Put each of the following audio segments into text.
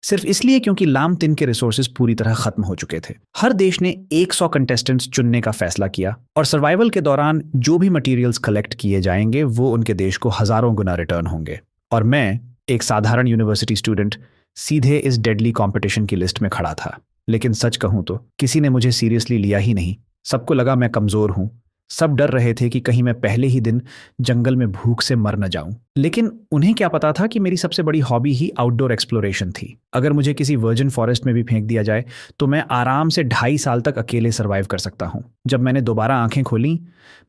सिर्फ इसलिए क्योंकि लाम-तिन के रिसोर्सेज पूरी तरह खत्म हो चुके थे। हर देश ने 100 कंटेस्टेंट्स चुनने का फैसला किया और सर्वाइवल के दौरान जो भी मटेरियल्स कलेक्ट किए जाएंगे वो उनके देश को हजारों गुना रिटर्न होंगे। और मैं, एक साधारण यूनिवर्सिटी स्टूडेंट, सीधे इस डेडली कंपटीशन की लिस्ट में खड़ा था। लेकिन सच कहूं तो किसी ने मुझे सीरियसली लिया ही नहीं। सबको लगा मैं कमज़ोर हूं। सब डर रहे थे कि कहीं मैं पहले ही दिन जंगल में भूख से मर न जाऊं। लेकिन उन्हें क्या पता था कि मेरी सबसे बड़ी हॉबी ही आउटडोर एक्सप्लोरेशन थी। अगर मुझे किसी वर्जिन फॉरेस्ट में भी फेंक दिया जाए तो मैं आराम से 2.5 साल तक अकेले सर्वाइव कर सकता हूं। जब मैंने दोबारा आंखें खोली,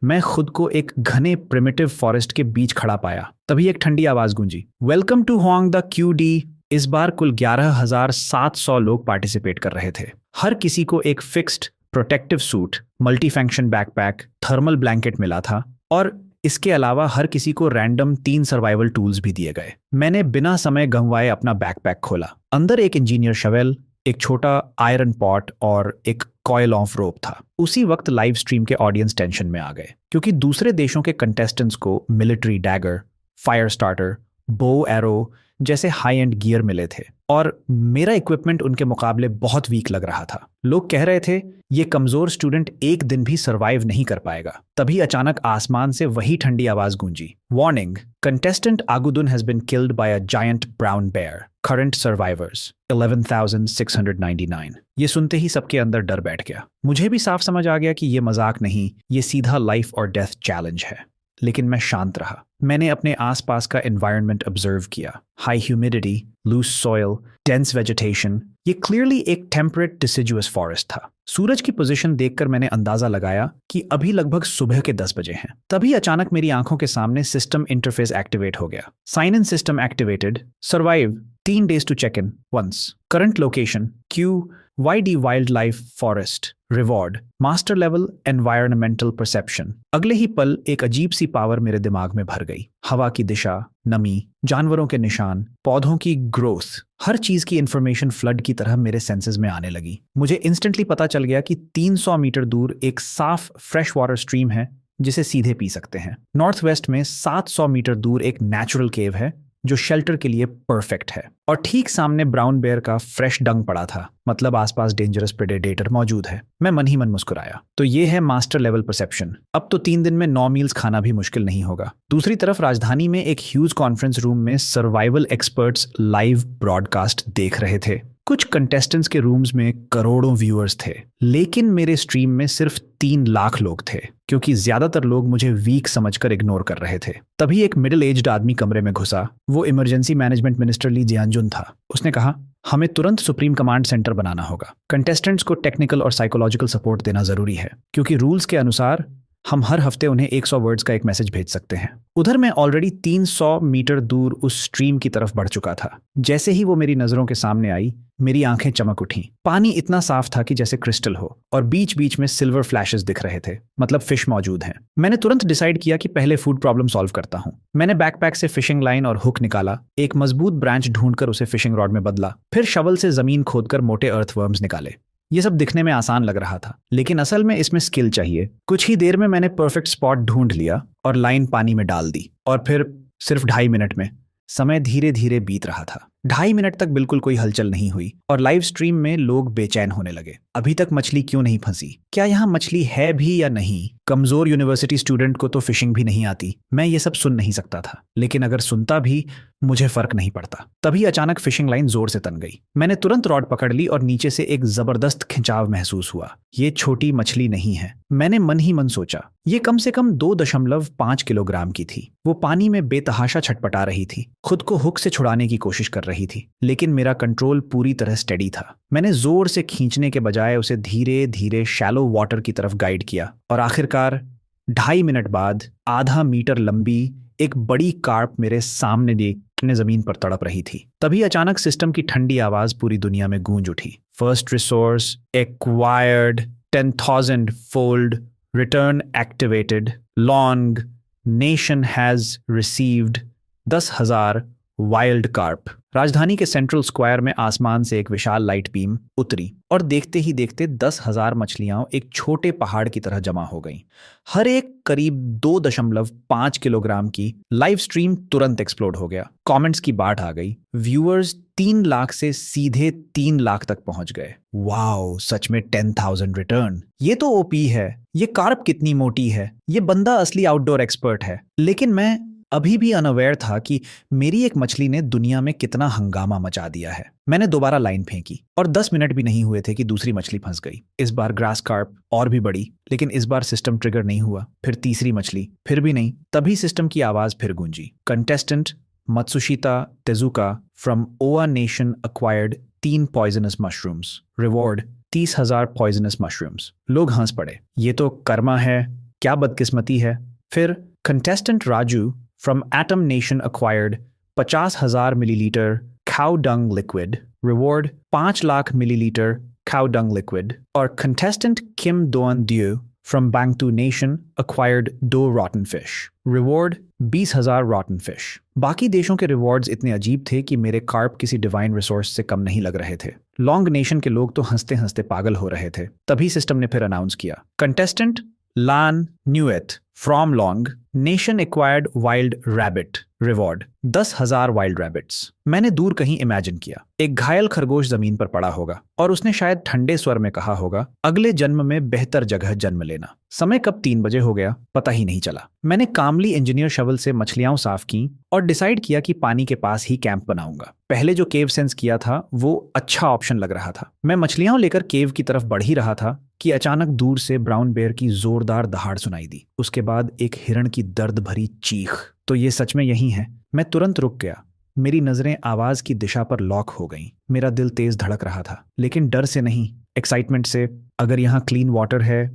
मैं खुद को एक घने प्रिमिटिव फॉरेस्ट के बीच खड़ा पाया। तभी एक ठंडी आवाज गूंजी, welcome to hong the QD। इस बार कुल 11,700 लोग पार्टिसिपेट कर रहे थे। हर किसी को एक fixed protective suit, multi function backpack, thermal blanket मिला था और इसके अलावा हर किसी को रैंडम 3 सर्वाइवल टूल्स भी दिए गए। मैंने बिना समय गंवाए अपना बैकपैक खोला। अंदर एक इंजीनियर शवेल, एक छोटा आयरन पॉट और एक कॉयल ऑफ रोप था। उसी वक्त लाइव स्ट्रीम के ऑडियंस टेंशन में आ गए क्योंकि दूसरे देशों के कंटेस्टेंट्स को मिलिट्री डैगर, फायर स्टार्टर, बो एरो जैसे हाई एंड गियर मिले थे और मेरा इक्विपमेंट उनके मुकाबले बहुत वीक लग रहा था। लोग कह रहे थे ये कमजोर स्टूडेंट एक दिन भी सरवाइव नहीं कर पाएगा। तभी अचानक आसमान से वही ठंडी आवाज गूंजी, warning, contestant Agudun has been killed by a giant brown bear, current survivors 11,699। ये सुनते ही सबके अंदर डर बैठ गया। मुझे भी साफ समझ आ गया कि ये मजाक नहीं, ये सीधा लाइफ और डेथ चैलेंज है। लेकिन मैं शांत रहा। मैंने अपने आसपास का एनवायरनमेंट ऑब्जर्व किया। High humidity, loose soil, dense vegetation. ये क्लियरली एक टेम्परेट डिसिजुअस फॉरेस्ट था। सूरज की पोजीशन देखकर मैंने अंदाजा लगाया कि अभी लगभग सुबह के 10 बजे हैं। तभी अचानक मेरी आंखों के सामने सिस्टम इंटरफेस एक्टिवेट हो गया। Sign in system activated, survive 3 days to check in once, current location QYD wildlife forest, reward master level environmental perception। अगले ही पल एक अजीब सी पावर मेरे दिमाग में भर गई। हवा की दिशा, नमी, जानवरों के निशान, पौधों की ग्रोथ, हर चीज की इंफॉर्मेशन फ्लड की तरह मेरे सेंसेस में आने लगी। मुझे इंस्टेंटली पता चल गया कि 300 मीटर दूर एक साफ फ्रेश वाटर स्ट्रीम है जिसे सीधे पी सकते हैं। नॉर्थ वेस्ट में 700 मीटर दूर एक नेचुरल केव है जो शेल्टर के लिए परफेक्ट है और ठीक सामने ब्राउन बेयर का फ्रेश डंग पड़ा था, मतलब आसपास डेंजरस प्रेडेटर मौजूद है। मैं मन ही मन मुस्कुराया। तो ये है मास्टर लेवल परसेप्शन। अब तो 3 दिन में 9 मील्स खाना भी मुश्किल नहीं होगा। दूसरी तरफ राजधानी में एक ह्यूज कॉन्फ्रेंस रूम में सर्वाइवल एक्सपर्ट्स लाइव ब्रॉडकास्ट देख रहे थे। कुछ कंटेस्टेंट्स के रूम्स में करोड़ों व्यूअर्स थे, लेकिन मेरे स्ट्रीम में सिर्फ 3 लाख लोग थे क्योंकि ज्यादातर लोग मुझे वीक समझकर इग्नोर कर रहे थे। तभी एक मिडिल एज्ड आदमी कमरे में घुसा। वो इमरजेंसी मैनेजमेंट मिनिस्टर ली जियानजुन था। उसने कहा, हमें तुरंत सुप्रीम कमांड सेंटर बनाना होगा। कंटेस्टेंट्स को टेक्निकल और साइकोलॉजिकल सपोर्ट देना जरूरी है क्योंकि रूल्स के अनुसार हम हर हफ्ते उन्हें 100 वर्ड्स का एक मैसेज भेज सकते हैं। उधर मैं ऑलरेडी 300 मीटर दूर उस स्ट्रीम की तरफ बढ़ चुका था। जैसे ही वो मेरी नजरों के सामने आई, मेरी आंखें चमक उठीं। पानी इतना साफ था कि जैसे क्रिस्टल हो और बीच बीच में सिल्वर फ्लैशेस दिख रहे थे, मतलब फिश मौजूद हैं। मैंने तुरंत डिसाइड किया कि पहले फूड प्रॉब्लम सॉल्व करता हूँ। मैंने बैकपैक से फिशिंग लाइन और हुक निकाला, एक मजबूत ब्रांच ढूंढकर उसे फिशिंग रॉड में बदला, फिर शवल से जमीन खोदकर मोटे अर्थवर्म्स निकाले। ये सब दिखने में आसान लग रहा था, लेकिन असल में इसमें स्किल चाहिए। कुछ ही देर में मैंने परफेक्ट स्पॉट ढूंढ लिया और लाइन पानी में डाल दी और फिर सिर्फ 2.5 मिनट में समय धीरे धीरे बीत रहा था। 2.5 मिनट तक बिल्कुल कोई हलचल नहीं हुई और लाइव स्ट्रीम में लोग बेचैन होने लगे। अभी तक मछली क्यों नहीं फंसी? क्या यहाँ मछली है भी या नहीं? कमजोर यूनिवर्सिटी स्टूडेंट को तो फिशिंग भी नहीं आती। मैं ये सब सुन नहीं सकता था, लेकिन अगर सुनता भी मुझे फर्क नहीं पड़ता। तभी अचानक फिशिंग लाइन जोर से तन गई। मैंने तुरंत रॉड पकड़ ली और नीचे से एक जबरदस्त खिंचाव महसूस हुआ। ये छोटी मछली नहीं है, मैंने मन ही मन सोचा। ये कम से कम 2.5 किलोग्राम की थी। वो पानी में बेतहाशा छटपटा रही थी, खुद को हुक से छुड़ाने की कोशिश कर रही थी, लेकिन मेरा कंट्रोल पूरी तरह स्टेडी था। मैंने जोर से खींचने के बजाय उसे धीरे धीरे शैलो वाटर की तरफ गाइड किया और आखिरकार 2.5 मिनट बाद आधा मीटर लंबी एक बड़ी कार्प मेरे सामने देखने जमीन पर तड़प रही थी। तभी अचानक सिस्टम की ठंडी आवाज पूरी दुनिया में गूंज उठी। First resource acquired 10,000 fold, return activated, long nation has received 10,000 wild carp, राजधानी के सेंट्रल स्क्वायर में आसमान से एक विशाल लाइट बीम उतरी और देखते ही देखते 10,000 मछलियां एक छोटे पहाड़ की तरह जमा हो गईं। हर एक करीब 2.5 किलोग्राम की। लाइव स्ट्रीम तुरंत एक्सप्लोड हो गया। कमेंट्स की बाढ़ आ गई। व्यूअर्स 3 लाख से सीधे 3 लाख तक पहुंच गए। वाओ, सच में 10,000 रिटर्न। ये तो ओपी है। ये कार्प कितनी मोटी है। ये बंदा असली आउटडोर एक्सपर्ट है। लेकिन मैं अभी भी अनअवेयर था कि मेरी एक मछली ने दुनिया में कितना हंगामा मचा दिया है। मैंने दोबारा लाइन फेंकी और 10 मिनट भी नहीं हुए थे कि दूसरी मछली फंस गई। इस बार ग्रास कार्प और भी बड़ी, लेकिन इस बार सिस्टम ट्रिगर नहीं हुआ। फिर तीसरी मछली, फिर भी नहीं। तभी सिस्टम की आवाज फिर गूंजी। कंटेस्टेंट मत्सुशिता तेजुका फ्रॉम ओआ nation acquired 3 poisonous mushrooms. Reward 30,000 poisonous mushrooms. लोग हंस पड़े। ये तो कर्मा है, क्या बदकिस्मती है। फिर contestant Raju from Atom Nation acquired 50,000 milliliter cow dung liquid, reward 5 lakh milliliter cow dung liquid, और contestant Kim Doan Dieu from Bangtu Nation acquired 2 rotten fish, reward 20,000 rotten fish. बाकी देशों के रिवॉर्ड्स इतने अजीब थे कि मेरे कार्प किसी डिवाइन रिसोर्स से कम नहीं लग रहे थे। लॉन्ग नेशन के लोग तो हंसते हंसते पागल हो रहे थे। तभी सिस्टम ने फिर अनाउंस किया, contestant Lan Nueth from long nation acquired wild rabbit, reward 10,000 wild rabbits. मैंने दूर कहीं इमेजिन किया, एक घायल खरगोश जमीन पर पड़ा होगा और उसने शायद ठंडे स्वर में कहा होगा, अगले जन्म में बेहतर जगह जन्म लेना। समय कब 3 बजे हो गया पता ही नहीं चला। मैंने कामली इंजीनियर शवल से मछलियां साफ की और डिसाइड किया कि पानी के पास ही कैंप बनाऊंगा। पहले जो केव सेंस किया था वो अच्छा ऑप्शन लग रहा था। मैं मछलियां लेकर केव की तरफ बढ़ ही रहा था कि अचानक दूर से ब्राउन बेयर की जोरदार दहाड़ सुनाई दी। उसके बाद एक हिरण की दर्द भरी चीख। तो ये सच में यही है। मैं तुरंत रुक गया। मेरी नजरें आवाज की दिशा पर लॉक हो गईं। मेरा दिल तेज धड़क रहा था, लेकिन डर से नहीं, एक्साइटमेंट से। अगर यहाँ क्लीन वाटर है,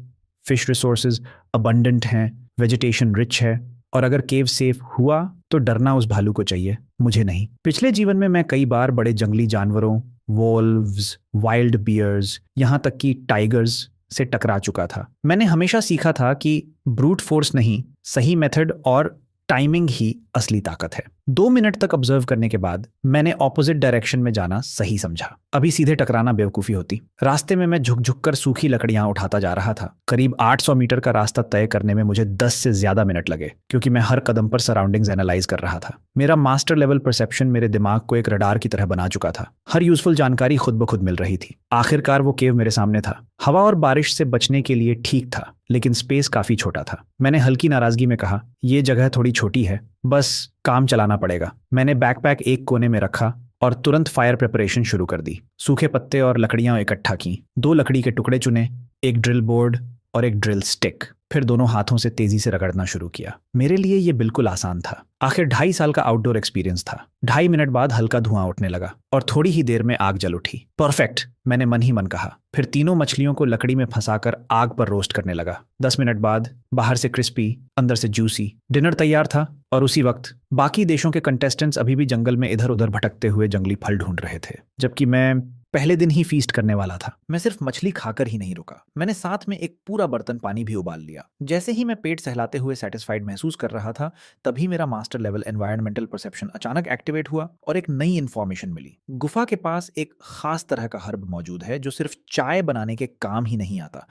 फिश रिसोर्सेज अबंडेंट हैं, वेजिटेशन रिच है, और अगर केव सेफ हुआ तो डरना उस भालू को चाहिए, मुझे नहीं। पिछले जीवन में मैं कई बार बड़े जंगली जानवरों, वोल्व्स, वाइल्ड बियर्स, यहाँ तक कि टाइगर्स से टकरा चुका था। मैंने हमेशा सीखा था कि ब्रूट फोर्स नहीं, सही मेथड और टाइमिंग ही असली ताकत है। 2 मिनट तक ऑब्जर्व करने के बाद मैंने ऑपोजिट डायरेक्शन में जाना सही समझा। अभी सीधे टकराना बेवकूफ़ी होती। रास्ते में मैं झुक झुक कर सूखी लकड़ियां उठाता जा रहा था। करीब 800 मीटर का रास्ता तय करने में मुझे 10 से ज्यादा मिनट लगे, क्योंकि मैं हर कदम पर सराउंडिंग्स एनालाइज कर रहा था। मेरा मास्टर लेवल परसेप्शन मेरे दिमाग को एक रडार की तरह बना चुका था। हर यूजफुल जानकारी खुद ब खुद मिल रही थी। आखिरकार वो केव मेरे सामने था। हवा और बारिश से बचने के लिए ठीक था, लेकिन स्पेस काफी छोटा था। मैंने हल्की नाराजगी में कहा, ये जगह थोड़ी छोटी है, बस काम चलाना पड़ेगा। मैंने बैकपैक एक कोने में रखा और तुरंत फायर प्रिपरेशन शुरू कर दी। सूखे पत्ते और लकड़ियां इकट्ठा की। 2 लकड़ी के टुकड़े चुने, एक ड्रिल बोर्ड और एक ड्रिल स्टिक। फिर दोनों हाथों से तेजी से रगड़ना शुरू किया। मेरे लिए ये बिल्कुल आसान था। आखिर 2.5 साल का आउटडोर एक्सपीरियंस था। 2.5 मिनट बाद हल्का धुआं उठने लगा और थोड़ी ही देर में आग जल उठी। परफेक्ट, मैंने मन ही मन कहा। फिर तीनों मछलियों को लकड़ी में फंसाकर आग पर रोस्ट करने लगा। 10 मिनट बाद बाहर से क्रिस्पी, अंदर से जूसी डिनर तैयार था। और उसी वक्त बाकी देशों के कंटेस्टेंट्स अभी भी जंगल में इधर उधर भटकते हुए जंगली फल ढूंढ रहे थे, जबकि मैं पहले दिन ही फीस्ट करने वाला था। मैं सिर्फ मछली खाकर ही नहीं रुका, मैंने साथ में एक पूरा बर्तन पानी भी उबाल लिया। जैसे ही मैं पेट सहलाते हुए सेटिस्फाइड महसूस कर रहा था, तभी मेरा मास्टर लेवल एनवायरमेंटल परसेप्शन अचानक एक्टिवेट हुआ और एक नई इंफॉर्मेशन मिली। गुफा के पास एक खास तरह का हर्ब मौजूद है जो सिर्फ चाय बनाने के काम ही नहीं आता,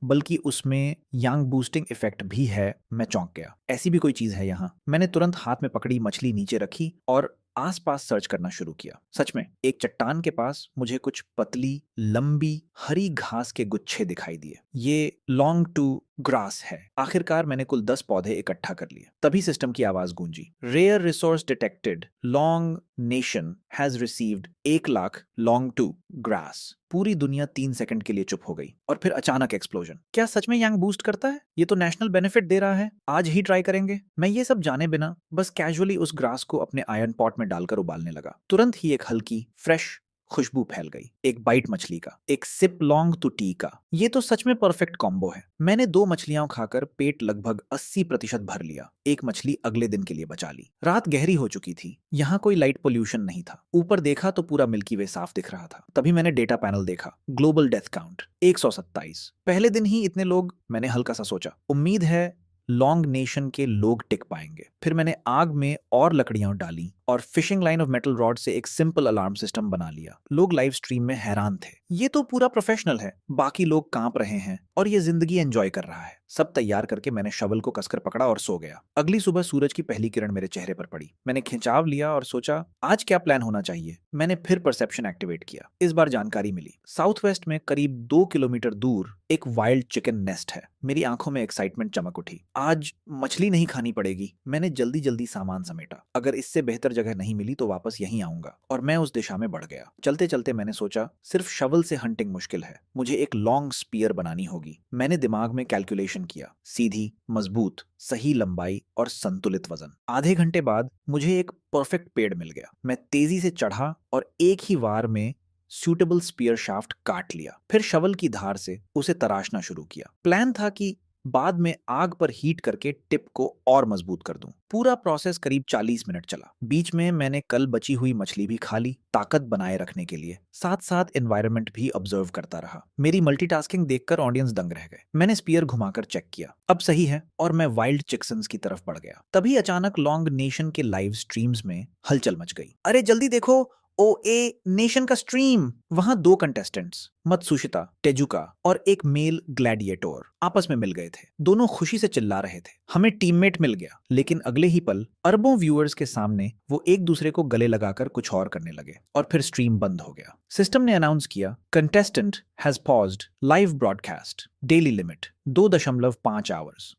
बल्कि उसमें यांग बूस्टिंग इफेक्ट भी है। मैं चौंक गया, ऐसी भी कोई चीज है यहाँ। मैंने तुरंत हाथ में पकड़ी मछली नीचे रखी और आसपास सर्च करना शुरू किया। सच में एक चट्टान के पास मुझे कुछ पतली लंबी हरी घास के गुच्छे दिखाई दिए। ये लॉन्ग टू ग्रास है। आखिरकार मैंने कुल 10 पौधे इकट्ठा कर लिए। तभी सिस्टम की आवाज गूंजी, rare resource detected, long nation has received 1 lakh long to grass. पूरी दुनिया 3 सेकंड के लिए चुप हो गई और फिर अचानक एक्सप्लोजन। क्या सच में यांग बूस्ट करता है? ये तो नेशनल बेनिफिट दे रहा है, आज ही ट्राई करेंगे। मैं ये सब जाने बिना बस कैजुअली उस ग्रास को अपने आयरन पॉट में डालकर उबालने लगा। तुरंत ही एक हल्की फ्रेश खुशबू फैल गई। एक बाइट मछली का, एक सिप लॉन्ग टू टी का। ये तो सच में परफेक्ट कॉम्बो है। मैंने 2 मछलियां खाकर पेट लगभग 80% भर लिया। एक मछली अगले दिन के लिए बचा ली। रात गहरी हो चुकी थी। यहाँ कोई लाइट पोल्यूशन नहीं था। ऊपर देखा तो पूरा मिल्की वे साफ दिख रहा था। तभी मैंने डेटा पैनल देखा। Global death count 127। पहले दिन ही इतने लोग। मैंने हल्का सा सोचा, उम्मीद है लॉन्ग नेशन के लोग टिक पाएंगे। फिर मैंने आग में और लकड़ियां डाली और fishing line of metal rod से एक सिंपल अलार्म सिस्टम बना लिया। लोग लाइव स्ट्रीम में हैरान थे, ये तो पूरा प्रोफेशनल है, बाकी लोग कांप रहे हैं और ये जिंदगी एंजॉय कर रहा है। सब तैयार करके मैंने शवल को कसकर पकड़ा और सो गया। अगली सुबह सूरज की पहली किरण मेरे चेहरे पर पड़ी। मैंने खिंचाव लिया और सोचा आज क्या प्लान होना चाहिए। मैंने फिर परसेप्शन एक्टिवेट किया। इस बार जानकारी मिली, साउथ वेस्ट में करीब 2 किलोमीटर दूर एक वाइल्ड चिकन नेस्ट है। मेरी आंखों में एक्साइटमेंट चमक उठी। आज मछली नहीं खानी पड़ेगी। मैंने जल्दी जल्दी सामान समेटा। अगर इससे बेहतर जगह नहीं मिली तो वापस यहीं आऊंगा, और मैं उस दिशा में बढ़ गया। चलते चलते मैंने सोचा सिर्फ शवल से हंटिंग मुश्किल है, मुझे एक लॉन्ग स्पीयर बनानी होगी। मैंने दिमाग में कैलकुलेशन किया, सीधी, मजबूत, सही लंबाई और संतुलित वजन। आधे घंटे बाद मुझे एक परफेक्ट पेड़ मिल गया। मैं तेजी से चढ़ा और एक ही वार में सूटेबल स्पीयर शाफ्ट काट लिया। फिर शवल की धार से उसे तराशना शुरू किया। प्लान था कि बाद में आग पर हीट करके टिप को और मजबूत कर दूं। पूरा प्रोसेस करीब 40 मिनट चला। बीच में मैंने कल बची हुई मछली भी खा ली, ताकत बनाए रखने के लिए। साथ साथ एनवायरनमेंट भी ऑब्जर्व करता रहा। मेरी मल्टीटास्किंग देखकर ऑडियंस दंग रह गए। मैंने स्पीयर घुमाकर चेक किया, अब सही है, और मैं वाइल्ड चिक्सन्स की तरफ बढ़ गया। तभी अचानक लॉन्ग नेशन के लाइव स्ट्रीम्स में हलचल मच गई। अरे जल्दी देखो, OA नेशन का स्ट्रीम। वहां 2 कंटेस्टेंट्स, मत्सुशिता टेजुका और एक मेल ग्लैडिएटोर, आपस में मिल गए थे। दोनों खुशी से चिल्ला रहे थे, हमें टीममेट मिल गया। लेकिन अगले ही पल अरबों व्यूअर्स के सामने वो एक दूसरे को गले लगाकर कुछ और करने लगे, और फिर स्ट्रीम बंद हो गया। सिस्टम ने अनाउंस किया, contestant has paused live broadcast, daily limit 2.5 hours.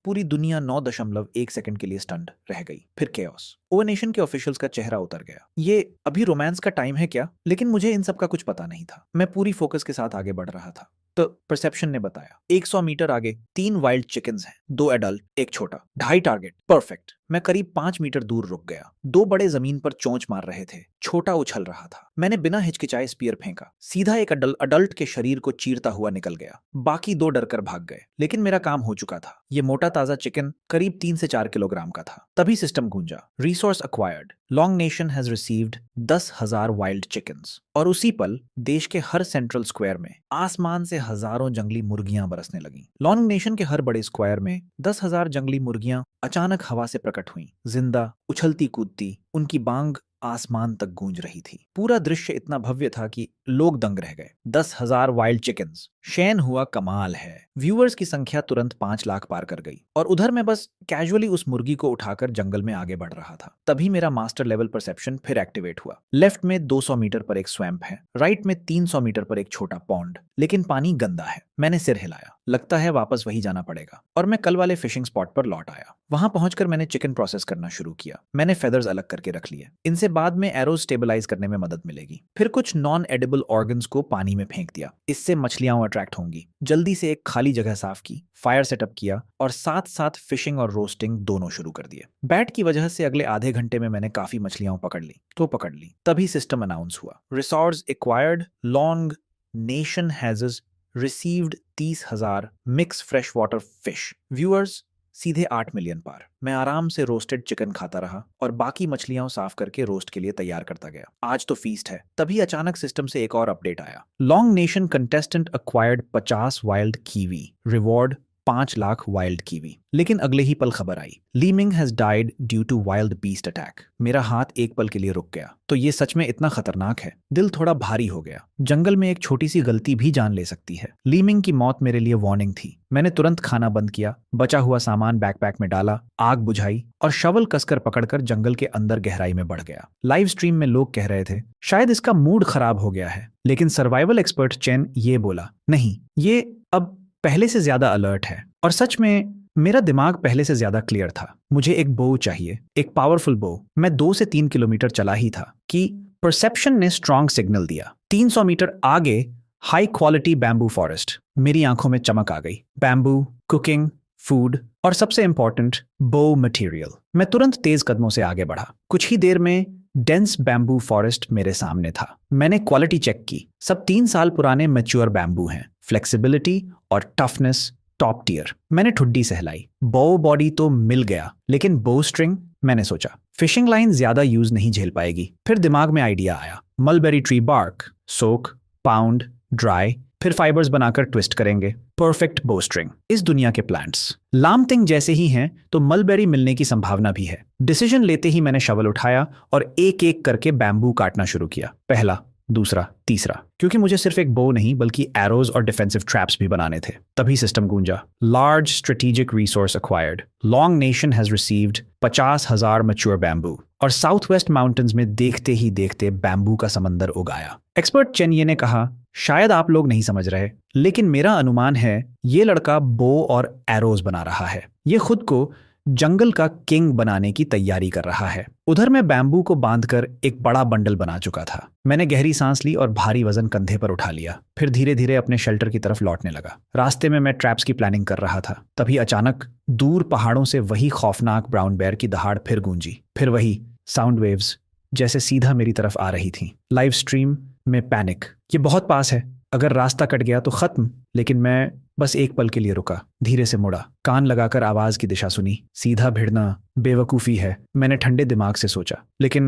पूरी दुनिया 9.1 सेकंड के लिए स्टंट रह गई। फिर केओस। ओ नेशन के ऑफिशियल्स का चेहरा उतर गया। ये अभी रोमांस का टाइम है क्या? लेकिन मुझे इन सब का कुछ पता नहीं था। मैं पूरी फोकस के साथ आगे बढ़ रहा था। तो परसेप्शन ने बताया 100 मीटर आगे 3 वाइल्ड चिकन्स हैं, 2 एडल्ट, एक छोटा, 2.5 टारगेट, परफेक्ट। मैं करीब 5 मीटर दूर रुक गया। 2 बड़े जमीन पर चोंच मार रहे थे, छोटा उछल रहा था। मैंने बिना हिचकिचाए स्पीयर फेंका, सीधा एक अडल्ट के शरीर को चीरता हुआ निकल गया। बाकी 2 डरकर भाग गए, लेकिन मेरा काम हो चुका था। ये मोटा ताजा चिकन करीब 3 से 4 किलोग्राम का था। तभी सिस्टम गूंजा, resource acquired, long nation has received 10,000 wild chickens. और उसी पल देश के हर सेंट्रल स्क्वायर में आसमान से हजारों जंगली मुर्गियां बरसने लगीं। लॉन्ग नेशन के हर बड़े स्क्वायर में 10,000 जंगली मुर्गियां अचानक हवा से प्रकट हुईं, जिंदा, उछलती कूदती, उनकी बांग आसमान तक गूंज रही थी। पूरा दृश्य इतना भव्य था कि लोग दंग रह गए। 10,000 वाइल्ड चिकन्स, शैन हुआ कमाल है। व्यूअर्स की संख्या तुरंत 5 लाख पार कर गई, और उधर मैं बस कैजुअली उस मुर्गी को उठाकर जंगल में आगे बढ़ रहा था। तभी मेरा मास्टर लेवल परसेप्शन फिर एक्टिवेट हुआ। लेफ्ट में 200 मीटर पर एक स्वैम्प है, राइट में 300 मीटर पर एक छोटा पॉन्ड, लेकिन पानी गंदा है। मैंने सिर हिलाया, लगता है वापस वही जाना पड़ेगा, और मैं कल वाले फिशिंग स्पॉट पर लौट आया। वहां पहुंचकर मैंने चिकन प्रोसेस करना शुरू किया। मैंने फेदर्स अलग करके रख लिए, इनसे बाद में एरोज स्टेबलाइज करने में मदद मिलेगी। फिर कुछ नॉन एडिबल ऑर्गन्स को पानी में फेंक दिया, इससे मछलियां अट्रैक्ट होंगी। जल्दी से एक खाली जगह साफ की, फायर सेटअप किया, और साथ साथ फिशिंग और रोस्टिंग दोनों शुरू कर दिए। बैट की वजह से अगले आधे घंटे में मैंने काफी मछलियां पकड़ ली। तभी सिस्टम अनाउंस हुआ, resource acquired, long nation has received 30,000 mix fresh water fish. Viewers सीधे 8 मिलियन पार। मैं आराम से रोस्टेड चिकन खाता रहा और बाकी मछलियां साफ करके रोस्ट के लिए तैयार करता गया। आज तो फीस्ट है। तभी अचानक सिस्टम से एक और अपडेट आया, long nation contestant acquired 50 wild kiwi, reward 5 lakh wild kiwi. लेकिन अगले ही पल खबर आई, Leeming has died due to wild beast attack. मेरा हाथ एक पल के लिए रुक गया। तो ये सच में इतना खतरनाक है? दिल थोड़ा भारी हो गया। जंगल में एक छोटी सी गलती भी जान ले सकती है। लीमिंग की मौत मेरे लिए वार्निंग थी। मैंने तुरंत खाना बंद किया, बचा हुआ सामान बैकपैक में डाला, आग बुझाई और शवल कसकर पकड़कर जंगल के अंदर गहराई में बढ़ गया। लाइव स्ट्रीम में लोग कह रहे थे शायद इसका मूड खराब हो गया है, लेकिन सर्वाइवल एक्सपर्ट चेन ये बोला, नहीं, ये अब पहले से ज्यादा अलर्ट है। और सच में मेरा दिमाग पहले से ज्यादा क्लियर था। मुझे एक बो चाहिए, एक पावरफुल बो। मैं 2 से 3 किलोमीटर चला ही था कि परसेप्शन ने स्ट्रॉन्ग सिग्नल दिया। 300 मीटर आगे हाई क्वालिटी बैम्बू फॉरेस्ट। मेरी आंखों में चमक आ गई। बैम्बू, कुकिंग, फूड और सबसे इंपॉर्टेंट बो मटेरियल। मैं तुरंत तेज कदमों से आगे बढ़ा। कुछ ही देर में डेंस बैम्बू फॉरेस्ट मेरे सामने था। मैंने क्वालिटी चेक की। सब 3 साल पुराने मैच्योर बैम्बू हैं। फ्लेक्सिबिलिटी और टफनेस टॉप टियर। मैंने ठुड्डी सहलाई। बो बॉडी तो मिल गया, लेकिन बो स्ट्रिंग, मैंने सोचा फिशिंग लाइन ज्यादा यूज नहीं झेल पाएगी। फिर दिमाग में आइडिया आया, मलबेरी ट्री बार्क, सोक, पाउंड, ड्राई, फिर फाइबर्स बनाकर ट्विस्ट करेंगे। Perfect bowstring. इस दुनिया के प्लांट्स लामतिंग जैसे ही हैं तो मलबेरी मिलने की संभावना भी है। डिसीजन लेते ही मैंने शवल उठाया और एक एक करके बैम्बू काटना शुरू किया। पहला, दूसरा, तीसरा, क्योंकि मुझे सिर्फ एक बो नहीं बल्कि एरोज और डिफेंसिव ट्रैप्स भी बनाने थे। तभी सिस्टम गूंजा, large strategic resource acquired, long nation has received 50,000 mature bamboo. और साउथ वेस्ट माउंटेन्स में देखते ही देखते बैम्बू का समंदर उगाया। एक्सपर्ट चेन ये ने कहा, शायद आप लोग नहीं समझ रहे, लेकिन मेरा अनुमान है ये लड़का बो और एरोज बना रहा है। ये खुद को जंगल का किंग बनाने की तैयारी कर रहा है। उधर मैं बैम्बू को बांधकर एक बड़ा बंडल बना चुका था। मैंने गहरी सांस ली और भारी वजन कंधे पर उठा लिया। फिर धीरे धीरे अपने शेल्टर की तरफ लौटने लगा। रास्ते में मैं ट्रैप्स की प्लानिंग कर रहा था। तभी अचानक दूर पहाड़ों से वही खौफनाक ब्राउन बेयर की दहाड़ फिर गूंजी। फिर वही साउंड वेव्स जैसे सीधा मेरी तरफ आ रही थी। लाइव स्ट्रीम में पैनिक, ये बहुत पास है, अगर रास्ता कट गया तो खत्म। लेकिन मैं बस एक पल के लिए रुका, धीरे से मुड़ा, कान लगाकर आवाज की दिशा सुनी। सीधा भिड़ना बेवकूफ़ी है, मैंने ठंडे दिमाग से सोचा, लेकिन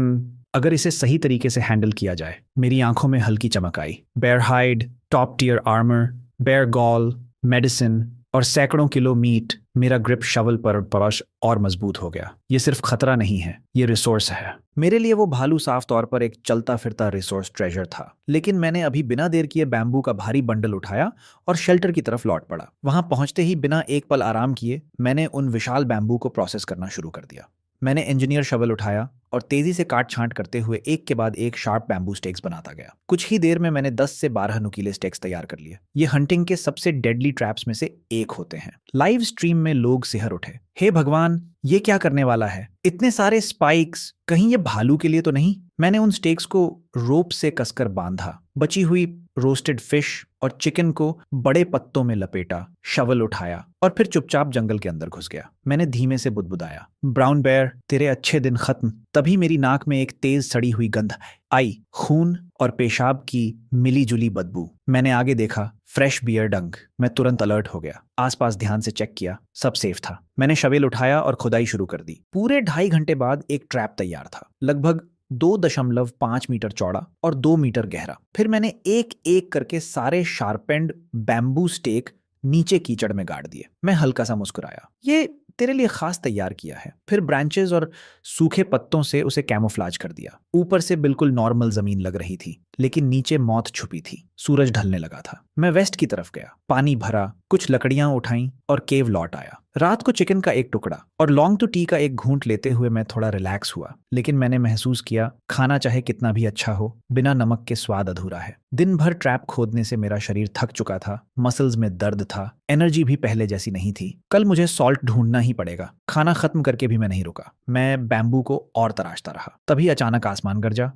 अगर इसे सही तरीके से हैंडल किया जाए। मेरी आंखों में हल्की चमक आई। Bear hide, top tier armour, bear gall, medicine और सैकड़ों किलो मीट। मेरा ग्रिप शवल पर परश और मजबूत हो गया। ये सिर्फ खतरा नहीं है, ये रिसोर्स है। मेरे लिए वो भालू साफ तौर पर एक चलता फिरता रिसोर्स ट्रेजर था। लेकिन मैंने अभी बिना देर किए बैम्बू का भारी बंडल उठाया और शेल्टर की तरफ लौट पड़ा। वहां पहुंचते ही बिना एक पल आराम किए मैंने उन विशाल बैम्बू को प्रोसेस करना शुरू कर दिया। मैंने इंजीनियर शवल उठाया और तेजी से काट छांट करते हुए एक के बाद एक शार्प बैम्बू स्टेक्स बनाता गया। कुछ ही देर में मैंने 10 से 12 नुकीले स्टेक्स तैयार कर लिए। ये हंटिंग के सबसे डेडली ट्रैप्स में से एक होते हैं। लाइव स्ट्रीम में लोग सिहर उठे, हे भगवान, ये क्या करने वाला है? इतने सारे स्पाइक्स, कहीं ये भालू के लिए तो नहीं? मैंने उन स्टेक्स को रोप से कसकर बांधा, बची हुई रोस्टेड फिश और चिकन को बड़े पत्तों में लपेटा, शवल उठाया और फिर चुपचाप जंगल के अंदर घुस गया। मैंने धीमे से बुदबुदाया, ब्राउन बेयर, तेरे अच्छे दिन खत्म। तभी मेरी नाक में एक तेज सड़ी हुई गंध आई, खून और पेशाब की मिली जुली बदबू। मैंने आगे देखा, फ्रेश बियर डंक। मैं तुरंत अलर्ट हो गया, आसपास ध्यान से चेक किया, सब सेफ था। मैंने शवेल उठाया और खुदाई शुरू कर दी। पूरे 2.5 घंटे बाद एक ट्रैप तैयार था, लगभग 2.5 मीटर चौड़ा और 2 मीटर गहरा। फिर मैंने एक एक करके सारे शार्पेंड बैम्बू स्टेक नीचे कीचड़ में गाड़ दिए। मैं हल्का सा मुस्कुराया, ये तेरे लिए खास तैयार किया है। फिर ब्रांचेस और सूखे पत्तों से उसे कैमोफ्लाज कर दिया। ऊपर से बिल्कुल नॉर्मल जमीन लग रही थी, लेकिन नीचे मौत छुपी थी। सूरज ढलने लगा था। मैं वेस्ट की तरफ गया, पानी भरा, कुछ लकड़ियां उठाई और केव लौट आया। रात को चिकन का एक टुकड़ा और लॉन्ग टू टी का एक घूंट लेते हुए मैं थोड़ा रिलैक्स हुआ। लेकिन मैंने महसूस किया, खाना चाहे कितना भी अच्छा हो, बिना नमक के स्वाद अधूरा है। दिन भर ट्रैप खोदने से मेरा शरीर थक चुका था, मसल्स में दर्द था, एनर्जी भी पहले जैसी नहीं थी। कल मुझे सॉल्ट ढूंढना ही पड़ेगा। खाना खत्म करके भी मैं नहीं रुका। मैं बैम्बू को और तराशता रहा। तभी अचानक आसमान गरजा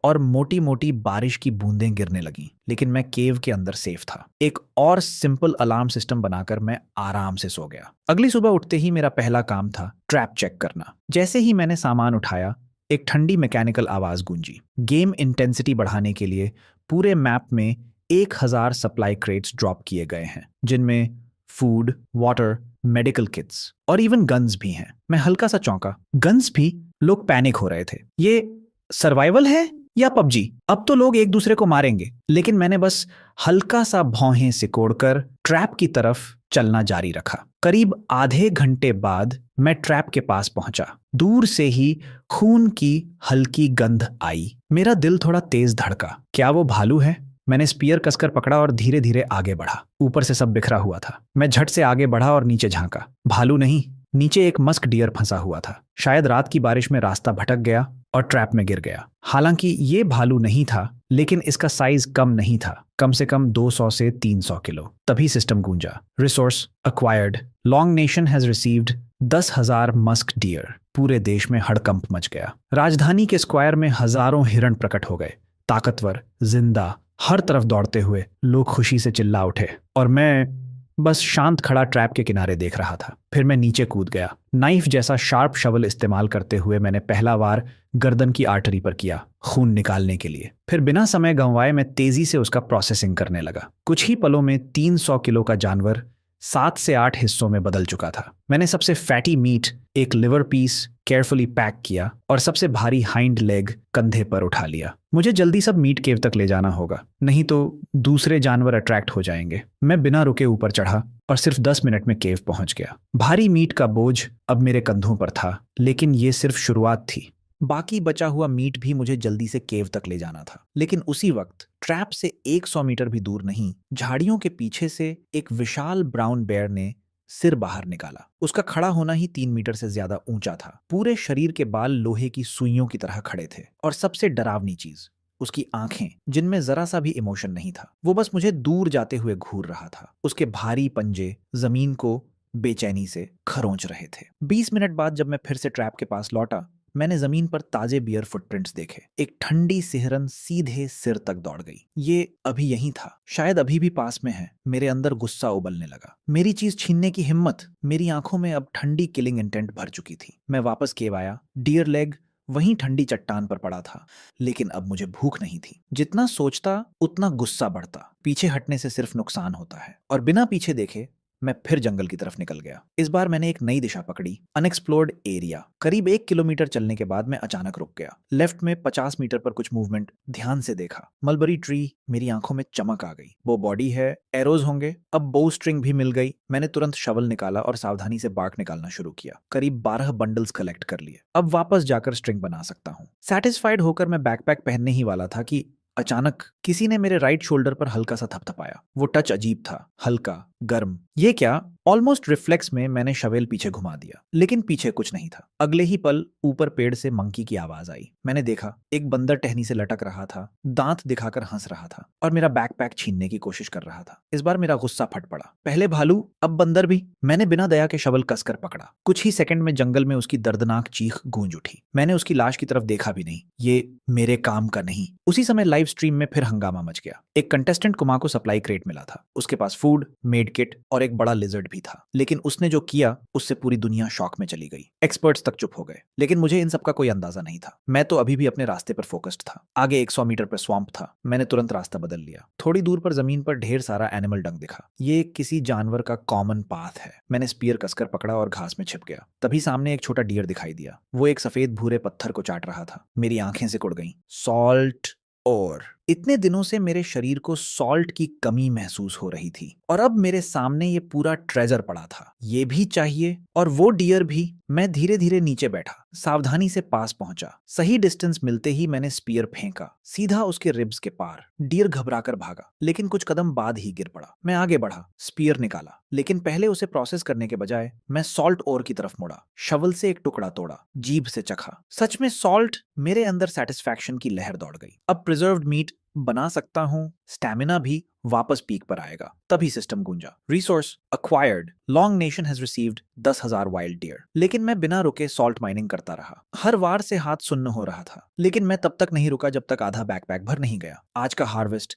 और मोटी मोटी बारिश की बूंदें गिरने लगीं। लेकिन मैं केव के अंदर सेफ था। एक और सिंपल अलार्म सिस्टम बनाकर मैं आराम से सो गया। अगली सुबह उठते ही मेरा पहला काम था ट्रैप चेक करना। जैसे ही मैंने सामान उठाया, एक ठंडी मैकेनिकल आवाज गूंजी। गेम इंटेंसिटी बढ़ाने के लिए पूरे मैप में 1000 सप्लाई क्रेट्स ड्रॉप किए गए हैं, जिनमें फूड, वाटर, मेडिकल किट्स और इवन गन्स भी हैं। मैं हल्का सा चौंका। गन्स भी? लोग पैनिक हो रहे थे। ये सर्वाइवल है या पबजी? अब तो लोग एक दूसरे को मारेंगे। लेकिन मैंने बस हल्का सा भौहें सिकोड़कर ट्रैप की तरफ चलना जारी रखा। करीब आधे घंटे बाद मैं ट्रैप के पास पहुंचा। दूर से ही खून की हल्की गंध आई। मेरा दिल थोड़ा तेज धड़का। क्या वो भालू है? मैंने स्पीयर कसकर पकड़ा और धीरे धीरे आगे बढ़ा। ऊपर से सब बिखरा हुआ था। मैं झट से आगे बढ़ा और नीचे झांका। भालू नहीं, नीचे एक मस्क डियर फंसा हुआ था। शायद रात की बारिश में रास्ता भटक गया और ट्रैप में गिर गया। हालांकि ये भालू नहीं था, लेकिन इसका साइज कम नहीं था, कम से कम 200 से 300 किलो। तभी सिस्टम गूंजा, resource acquired, long nation has received 10,000 musk deer. पूरे देश में हड़कंप मच गया। राजधानी के स्क्वायर में हजारों हिरण प्रकट हो गए, ताकतवर, जिंदा, हर तरफ दौड़ते हुए। लोग खुशी से चिल्ला उठे और मैं बस शांत खड़ा ट्रैप के किनारे देख रहा था। फिर मैं नीचे कूद गया। नाइफ जैसा शार्प शवल इस्तेमाल करते हुए मैंने पहला वार गर्दन की आर्टरी पर किया, खून निकालने के लिए। फिर बिना समय गंवाए मैं तेजी से उसका प्रोसेसिंग करने लगा। कुछ ही पलों में 300 किलो का जानवर 7 से 8 हिस्सों में बदल चुका था। मैंने सबसे फैटी मीट, एक लिवर पीस, केयरफुली पैक किया और सबसे भारी हाइंड लेग कंधे पर उठा लिया। मुझे जल्दी सब मीट केव तक ले जाना होगा, नहीं तो दूसरे जानवर अट्रैक्ट हो जाएंगे। मैं बिना रुके ऊपर चढ़ा और सिर्फ 10 मिनट में केव पहुंच गया। भारी मीट का बोझ अब मेरे कंधों पर था, लेकिन ये सिर्फ शुरुआत थी। बाकी बचा हुआ मीट भी मुझे जल्दी से केव तक ले जाना था। लेकिन उसी वक्त ट्रैप से 100 मीटर भी दूर नहीं, झाड़ियों के पीछे से एक विशाल ब्राउन बेयर ने सिर बाहर निकाला। उसका खड़ा होना ही 3 मीटर से ज्यादा ऊंचा था। पूरे शरीर के बाल लोहे की सुइयों की तरह खड़े थे और सबसे डरावनी चीज, उसकी आंखें, जिनमें जरा सा भी इमोशन नहीं था। वो बस मुझे दूर जाते हुए घूर रहा था। उसके भारी पंजे जमीन को बेचैनी से खरोंच रहे थे। 20 मिनट बाद जब मैं फिर से ट्रैप के पास लौटा, मैंने जमीन पर ताजे बियर फुटप्रिंट्स देखे। एक ठंडी सिहरन सीधे सिर तक दौड़ गई। ये अभी यहीं था, शायद अभी भी पास में है। मेरे अंदर गुस्सा उबलने लगा। मेरी चीज छीनने की हिम्मत। मेरी आंखों में अब ठंडी किलिंग इंटेंट भर चुकी थी। मैं वापस केव आया। डियर लेग वहीं ठंडी चट्टान पर पड़ा था, लेकिन अब मुझे भूख नहीं थी। जितना सोचता उतना गुस्सा बढ़ता। पीछे हटने से सिर्फ नुकसान होता है। और बिना पीछे देखे मैं फिर जंगल की तरफ निकल गया। इस बार मैंने एक नई दिशा पकड़ी, अनएक्सप्लोर्ड एरिया। करीब 1 किलोमीटर चलने के बाद मैं अचानक रुक गया। लेफ्ट में 50 मीटर पर कुछ मूवमेंट ध्यान से देखा। Mulberry tree. मेरी आंखों में चमक आ गई। वो बॉडी है, एरोज होंगे। अब बो स्ट्रिंग भी मिल गई। मैंने तुरंत शवल निकाला और सावधानी से बार्क निकालना शुरू किया। करीब 12 बंडल्स कलेक्ट कर लिए। अब वापस जाकर स्ट्रिंग बना सकता हूँ। सेटिस्फाइड होकर मैं बैकपैक पहनने ही वाला था कि अचानक किसी ने मेरे राइट शोल्डर पर हल्का सा थपथपाया। वो टच अजीब था, हल्का, गर्म। ये क्या? ऑलमोस्ट रिफ्लेक्स में मैंने शवेल पीछे घुमा दिया, लेकिन पीछे कुछ नहीं था। अगले ही पल ऊपर पेड़ से मंकी की आवाज आई। मैंने देखा, एक बंदर टहनी से लटक रहा था, दांत दिखाकर हंस रहा था और मेरा बैकपैक छीनने की कोशिश कर रहा था। इस बार मेरा गुस्सा फट पड़ा। पहले भालू, अब बंदर भी। मैंने बिना दया के शवल कसकर पकड़ा। कुछ ही सेकंड में जंगल में उसकी दर्दनाक चीख गूंज उठी। मैंने उसकी लाश की तरफ देखा भी नहीं। ये मेरे काम का नहीं। उसी समय लाइव स्ट्रीम में फिर हंगामा मच गया। एक कंटेस्टेंट कुमार को सप्लाई क्रेट मिला था। उसके पास फूड, मेड किट और एक बड़ा लिजर्ड भी था। लेकिन उसने जो किया उससे पूरी दुनिया शॉक में चली गई। एक्सपर्ट्स तक चुप हो गए। लेकिन मुझे इन सब का कोई अंदाजा नहीं था। मैं तो अभी भी अपने रास्ते पर फोकस्ड था। आगे 100 मीटर पर स्वैम्प था। मैंने तुरंत रास्ता बदल लिया। थोड़ी दूर पर जमीन पर ढेर सारा एनिमल डंग दिखा। ये किसी जानवर का कॉमन पाथ है। मैंने स्पीयर कसकर पकड़ा और घास में छिप गया। तभी सामने एक छोटा डियर दिखाई दिया। वो एक सफेद भूरे पत्थर को चाट रहा था। मेरी आंखें सिकुड़ गईं। सॉल्ट और इतने दिनों से मेरे शरीर को सॉल्ट की कमी महसूस हो रही थी और अब मेरे सामने ये पूरा ट्रेजर पड़ा था। ये भी चाहिए और वो डियर भी। मैं धीरे धीरे नीचे बैठा, सावधानी से पास पहुंचा। सही डिस्टेंस मिलते ही मैंने स्पीयर फेंका, सीधा उसके रिब्स के पार। डियर घबराकर भागा, लेकिन कुछ कदम बाद ही गिर पड़ा। मैं आगे बढ़ा, स्पीयर निकाला, लेकिन पहले उसे प्रोसेस करने के बजाय मैं सॉल्ट ओर की तरफ मुड़ा। शवल से एक टुकड़ा तोड़ा, जीभ से चखा। सच में सॉल्ट। मेरे अंदर सेटिस्फैक्शन की लहर दौड़ गई। अब प्रिजर्व्ड मीट बना सकता हूं, स्टैमिना भी वापस पीक पर आएगा। तभी सिस्टम गूंजा, resource acquired, long nation has received 10,000 wild deer. लेकिन मैं बिना रुके सॉल्ट माइनिंग करता रहा। हर वार से हाथ सुन्न हो रहा था, लेकिन मैं तब तक नहीं रुका जब तक आधा बैकपैक भर नहीं गया। आज का हार्वेस्ट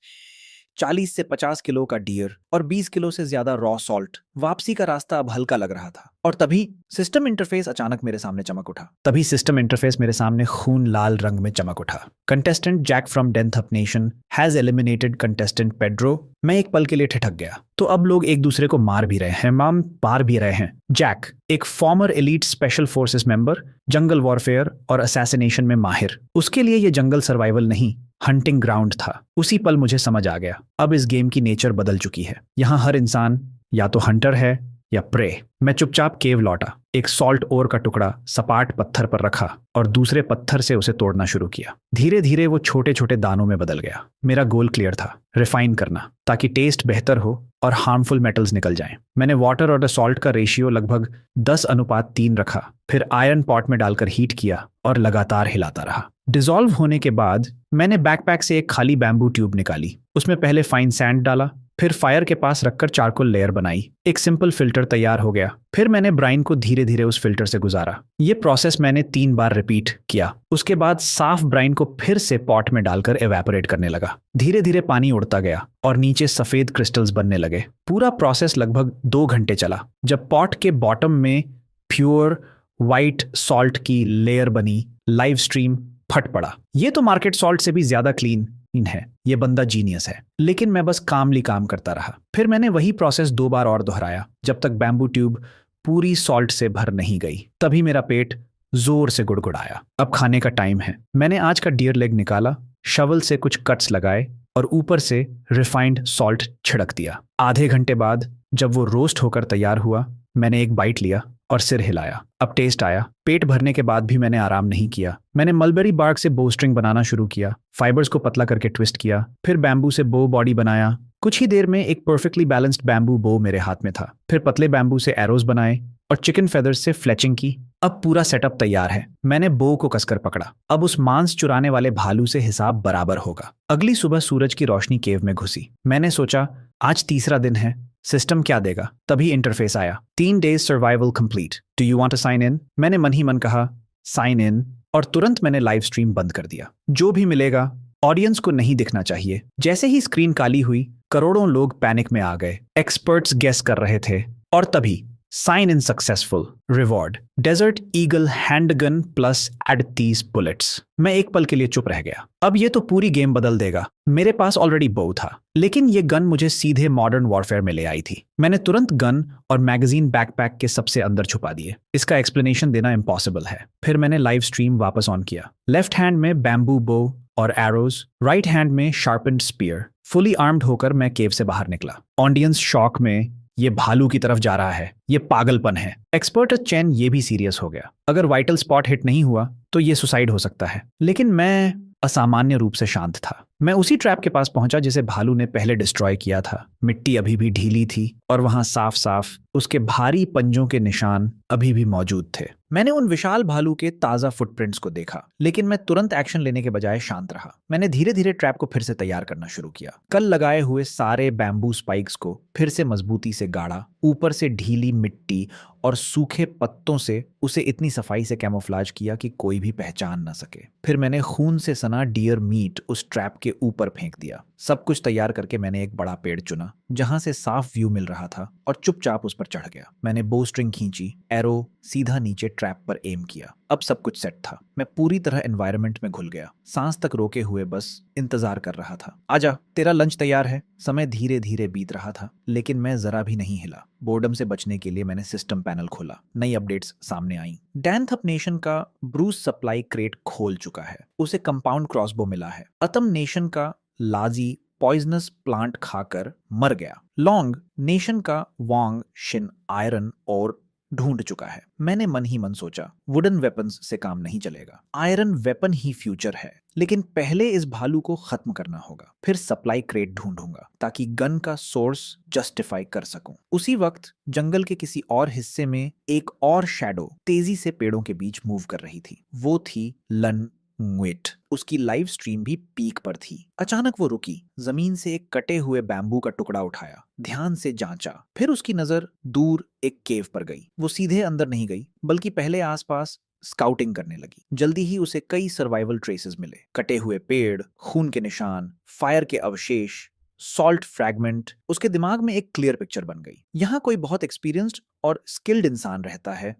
40 से 50 किलो का डियर और 20 किलो से ज्यादा रॉ सॉल्ट। वापसी का रास्ता अब हल्का लग रहा था। और तभी सिस्टम इंटरफेस अचानक मेरे सामने चमक उठा। खून लाल रंग में चमक उठा। Contestant Jack from denth up nation has eliminated contestant Pedro. मैं एक पल के लिए ठिठक गया। तो अब लोग एक दूसरे को मार भी रहे हैं, मार भी रहे हैं। जैक, एक farmer elite special forces member, जंगल वॉरफेयर और असैसिनेशन में माहिर। उसके लिए ये जंगल सर्वाइवल नहीं, हंटिंग ग्राउंड था। उसी पल मुझे समझ आ गया, अब इस गेम की नेचर बदल चुकी है। यहाँ हर इंसान या तो हंटर है या प्रे। मैं चुपचाप केव लौटा, एक सॉल्ट ओर का टुकड़ा सपाट पत्थर पर रखा और दूसरे पत्थर से उसे तोड़ना शुरू किया। धीरे धीरे वो छोटे छोटे दानों में बदल गया। मेरा गोल क्लियर था, रिफाइन करना, ताकि टेस्ट बेहतर हो और हार्मफुल मेटल्स निकल जाएं। मैंने वाटर और सॉल्ट का रेशियो लगभग 10:3 रखा, फिर आयरन पॉट में डालकर हीट किया और लगातार हिलाता रहा। डिसॉल्व होने के बाद मैंने बैकपैक से एक खाली बैम्बू ट्यूब निकाली। उसमें पहले फाइन सैंड डाला, फिर फायर के पास रखकर चारकोल लेयर बनाई। एक सिंपल फिल्टर तैयार हो गया। फिर मैंने ब्राइन को धीरे धीरे उस फिल्टर से गुजारा। ये प्रोसेस मैंने 3 बार रिपीट किया। उसके बाद साफ ब्राइन को फिर से पॉट में डालकर एवेपोरेट करने लगा। धीरे धीरे पानी उड़ता गया और नीचे सफेद क्रिस्टल्स बनने लगे। पूरा प्रोसेस लगभग 2 घंटे चला। जब पॉट के बॉटम में प्योर व्हाइट सॉल्ट की लेयर बनी, लाइव स्ट्रीम फट पड़ा। ये तो मार्केट सॉल्ट से भी ज्यादा क्लीन, है, ये बंदा जीनियस है। लेकिन मैं बस कामली काम करता रहा। फिर मैंने वही प्रोसेस 2 बार और दोहराया, जब तक बैम्बू ट्यूब पूरी सॉल्ट से भर नहीं गई। तभी मेरा पेट जोर से गुड़गुड़ाया। अब खाने का टाइम है। मैंने आज का डियर लेग निकाला, शवल से कुछ कट्स लगाए और ऊपर से रिफाइंड सॉल्ट छिड़क दिया। आधे घंटे बाद जब वो रोस्ट होकर तैयार हुआ, मैंने एक बाइट लिया और सिर हिलाया। अब टेस्ट आया। पेट भरने के बाद भी मैंने आराम नहीं किया। मैंने मलबेरी बार्क से बो स्ट्रिंग बनाना शुरू किया, फाइबर्स को पतला करके ट्विस्ट किया, फिर बैम्बू से बो बॉडी बनाया। कुछ ही देर में एक परफेक्टली बैलेंस्ड बैम्बू बो मेरे हाथ में था। फिर पतले बैम्बू से एरोज बनाए और चिकन फेदर्स से फ्लेचिंग की। अब पूरा सेटअप तैयार है। मैंने बो को कसकर पकड़ा। अब उस मांस चुराने वाले भालू से हिसाब बराबर होगा। अगली सुबह सूरज की रोशनी केव में घुसी। मैंने सोचा आज तीसरा दिन है, सिस्टम क्या देगा। तभी इंटरफेस आया, 3 days survival complete, do you want to sign in. मैंने मन ही मन कहा साइन इन और तुरंत मैंने लाइव स्ट्रीम बंद कर दिया। जो भी मिलेगा ऑडियंस को नहीं दिखना चाहिए। जैसे ही स्क्रीन काली हुई, करोड़ों लोग पैनिक में आ गए। एक्सपर्ट्स गेस कर रहे थे और तभी sign in successful, reward desert eagle handgun plus add 30 bullets. मैं एक पल के लिए चुप रह गया। अब ये तो पूरी गेम बदल देगा। मेरे पास ऑलरेडी बो था, लेकिन ये गन मुझे सीधे मॉडर्न वॉरफेयर में ले आई थी। मैंने तुरंत गन और मैगजीन बैकपैक के सबसे अंदर छुपा दिए। इसका एक्सप्लेनेशन देना इम्पॉसिबल है। फिर मैंने लाइव स्ट्रीम वापस ऑन किया। लेफ्ट हैंड में बैम्बू बो और एरोज, राइट हैंड में शार्पेंड स्पीयर। फुली आर्म्ड होकर मैं केव से बाहर निकला। ऑडियंस शॉक में, ये भालू की तरफ जा रहा है, ये पागलपन है। एक्सपर्ट चैन ये भी सीरियस हो गया। अगर वाइटल स्पॉट हिट नहीं हुआ तो ये सुसाइड हो सकता है। लेकिन मैं असामान्य रूप से शांत था। मैं उसी ट्रैप के पास पहुंचा जिसे भालू ने पहले डिस्ट्रॉय किया था। मिट्टी अभी भी ढीली थी और वहां साफ साफ उसके भारी पंजों के निशान अभी भी मौजूद थे। मैंने उन विशाल भालू के ताजा फुटप्रिंट्स को देखा, लेकिन मैं तुरंत एक्शन लेने के बजाय शांत रहा। मैंने धीरे धीरे ट्रैप को फिर से तैयार करना शुरू किया। कल लगाए हुए सारे बैम्बू स्पाइक्स को फिर से मजबूती से गाड़ा, ऊपर से ढीली मिट्टी और सूखे पत्तों से उसे इतनी सफाई से कैमोफ्लाज किया कि कोई भी पहचान न सके। फिर मैंने खून से सना डियर मीट उस ट्रैप के ऊपर फेंक दिया। सब कुछ तैयार करके मैंने एक बड़ा पेड़ चुना जहां से साफ व्यू मिल रहा था और चुपचाप उस पर चढ़ गया। मैंने बो स्ट्रिंग खींची, एरो सीधा नीचे ट्रैप पर एम किया। अब सब कुछ सेट था। मैं पूरी तरह एनवायरनमेंट में घुल गया, सांस तक रोके हुए बस इंतजार कर रहा था। आजा, तेरा लंच तैयार है। समय धीरे धीरे बीत रहा था, लेकिन मैं जरा भी नहीं हिला। बोर्डम से बचने के लिए मैंने सिस्टम पैनल खोला। नई अपडेट्स सामने आई। डैनथप नेशन का ब्रूस सप्लाई क्रेट खोल चुका है। उसे कंपाउंड क्रॉसबो मिला है। अतम नेशन का लाजी पॉइजनस प्लांट खाकर मर गया। लॉन्ग नेशन का वांग शिन आयरन और ढूंढ चुका है। मैंने मन ही मन सोचा, वुडन वेपन्स से काम नहीं चलेगा, आयरन वेपन ही फ्यूचर है। लेकिन पहले इस भालू को खत्म करना होगा, फिर सप्लाई क्रेट ढूंढूंगा ताकि गन का सोर्स जस्टिफाई कर सकूं। उसी वक्त जंगल के किसी और हिस्से में एक और शैडो तेजी से पेड़ों के बीच मूव कर रही थी। वो थी लन वेट। उसकी लाइव स्ट्रीम भी पीक पर थी। अचानक वो रुकी, जमीन से एक कटे हुए बैम्बू का टुकड़ा उठाया, ध्यान से जांचा। फिर उसकी नजर दूर एक केव पर गई। वो सीधे अंदर नहीं गई, बल्कि पहले आसपास स्काउटिंग करने लगी। जल्दी ही उसे कई सर्वाइवल ट्रेसेस मिले, कटे हुए पेड़, खून के निशान, फायर के अवशेष, सॉल्ट फ्रैगमेंट। उसके दिमाग में एक क्लियर पिक्चर बन गई। यहाँ कोई बहुत एक्सपीरियंस्ड और स्किल्ड इंसान रहता है।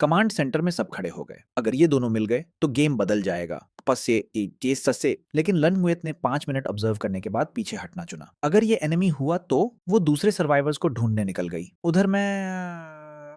कमांड सेंटर में सब खड़े हो गए। अगर ये दोनों मिल गए तो गेम बदल जाएगा। ससे। लेकिन लनगुएत ने 5 मिनट ऑब्जर्व करने के बाद पीछे हटना चुना। अगर ये एनिमी हुआ तो वो दूसरे सर्वाइवर्स को ढूंढने निकल गई। उधर मैं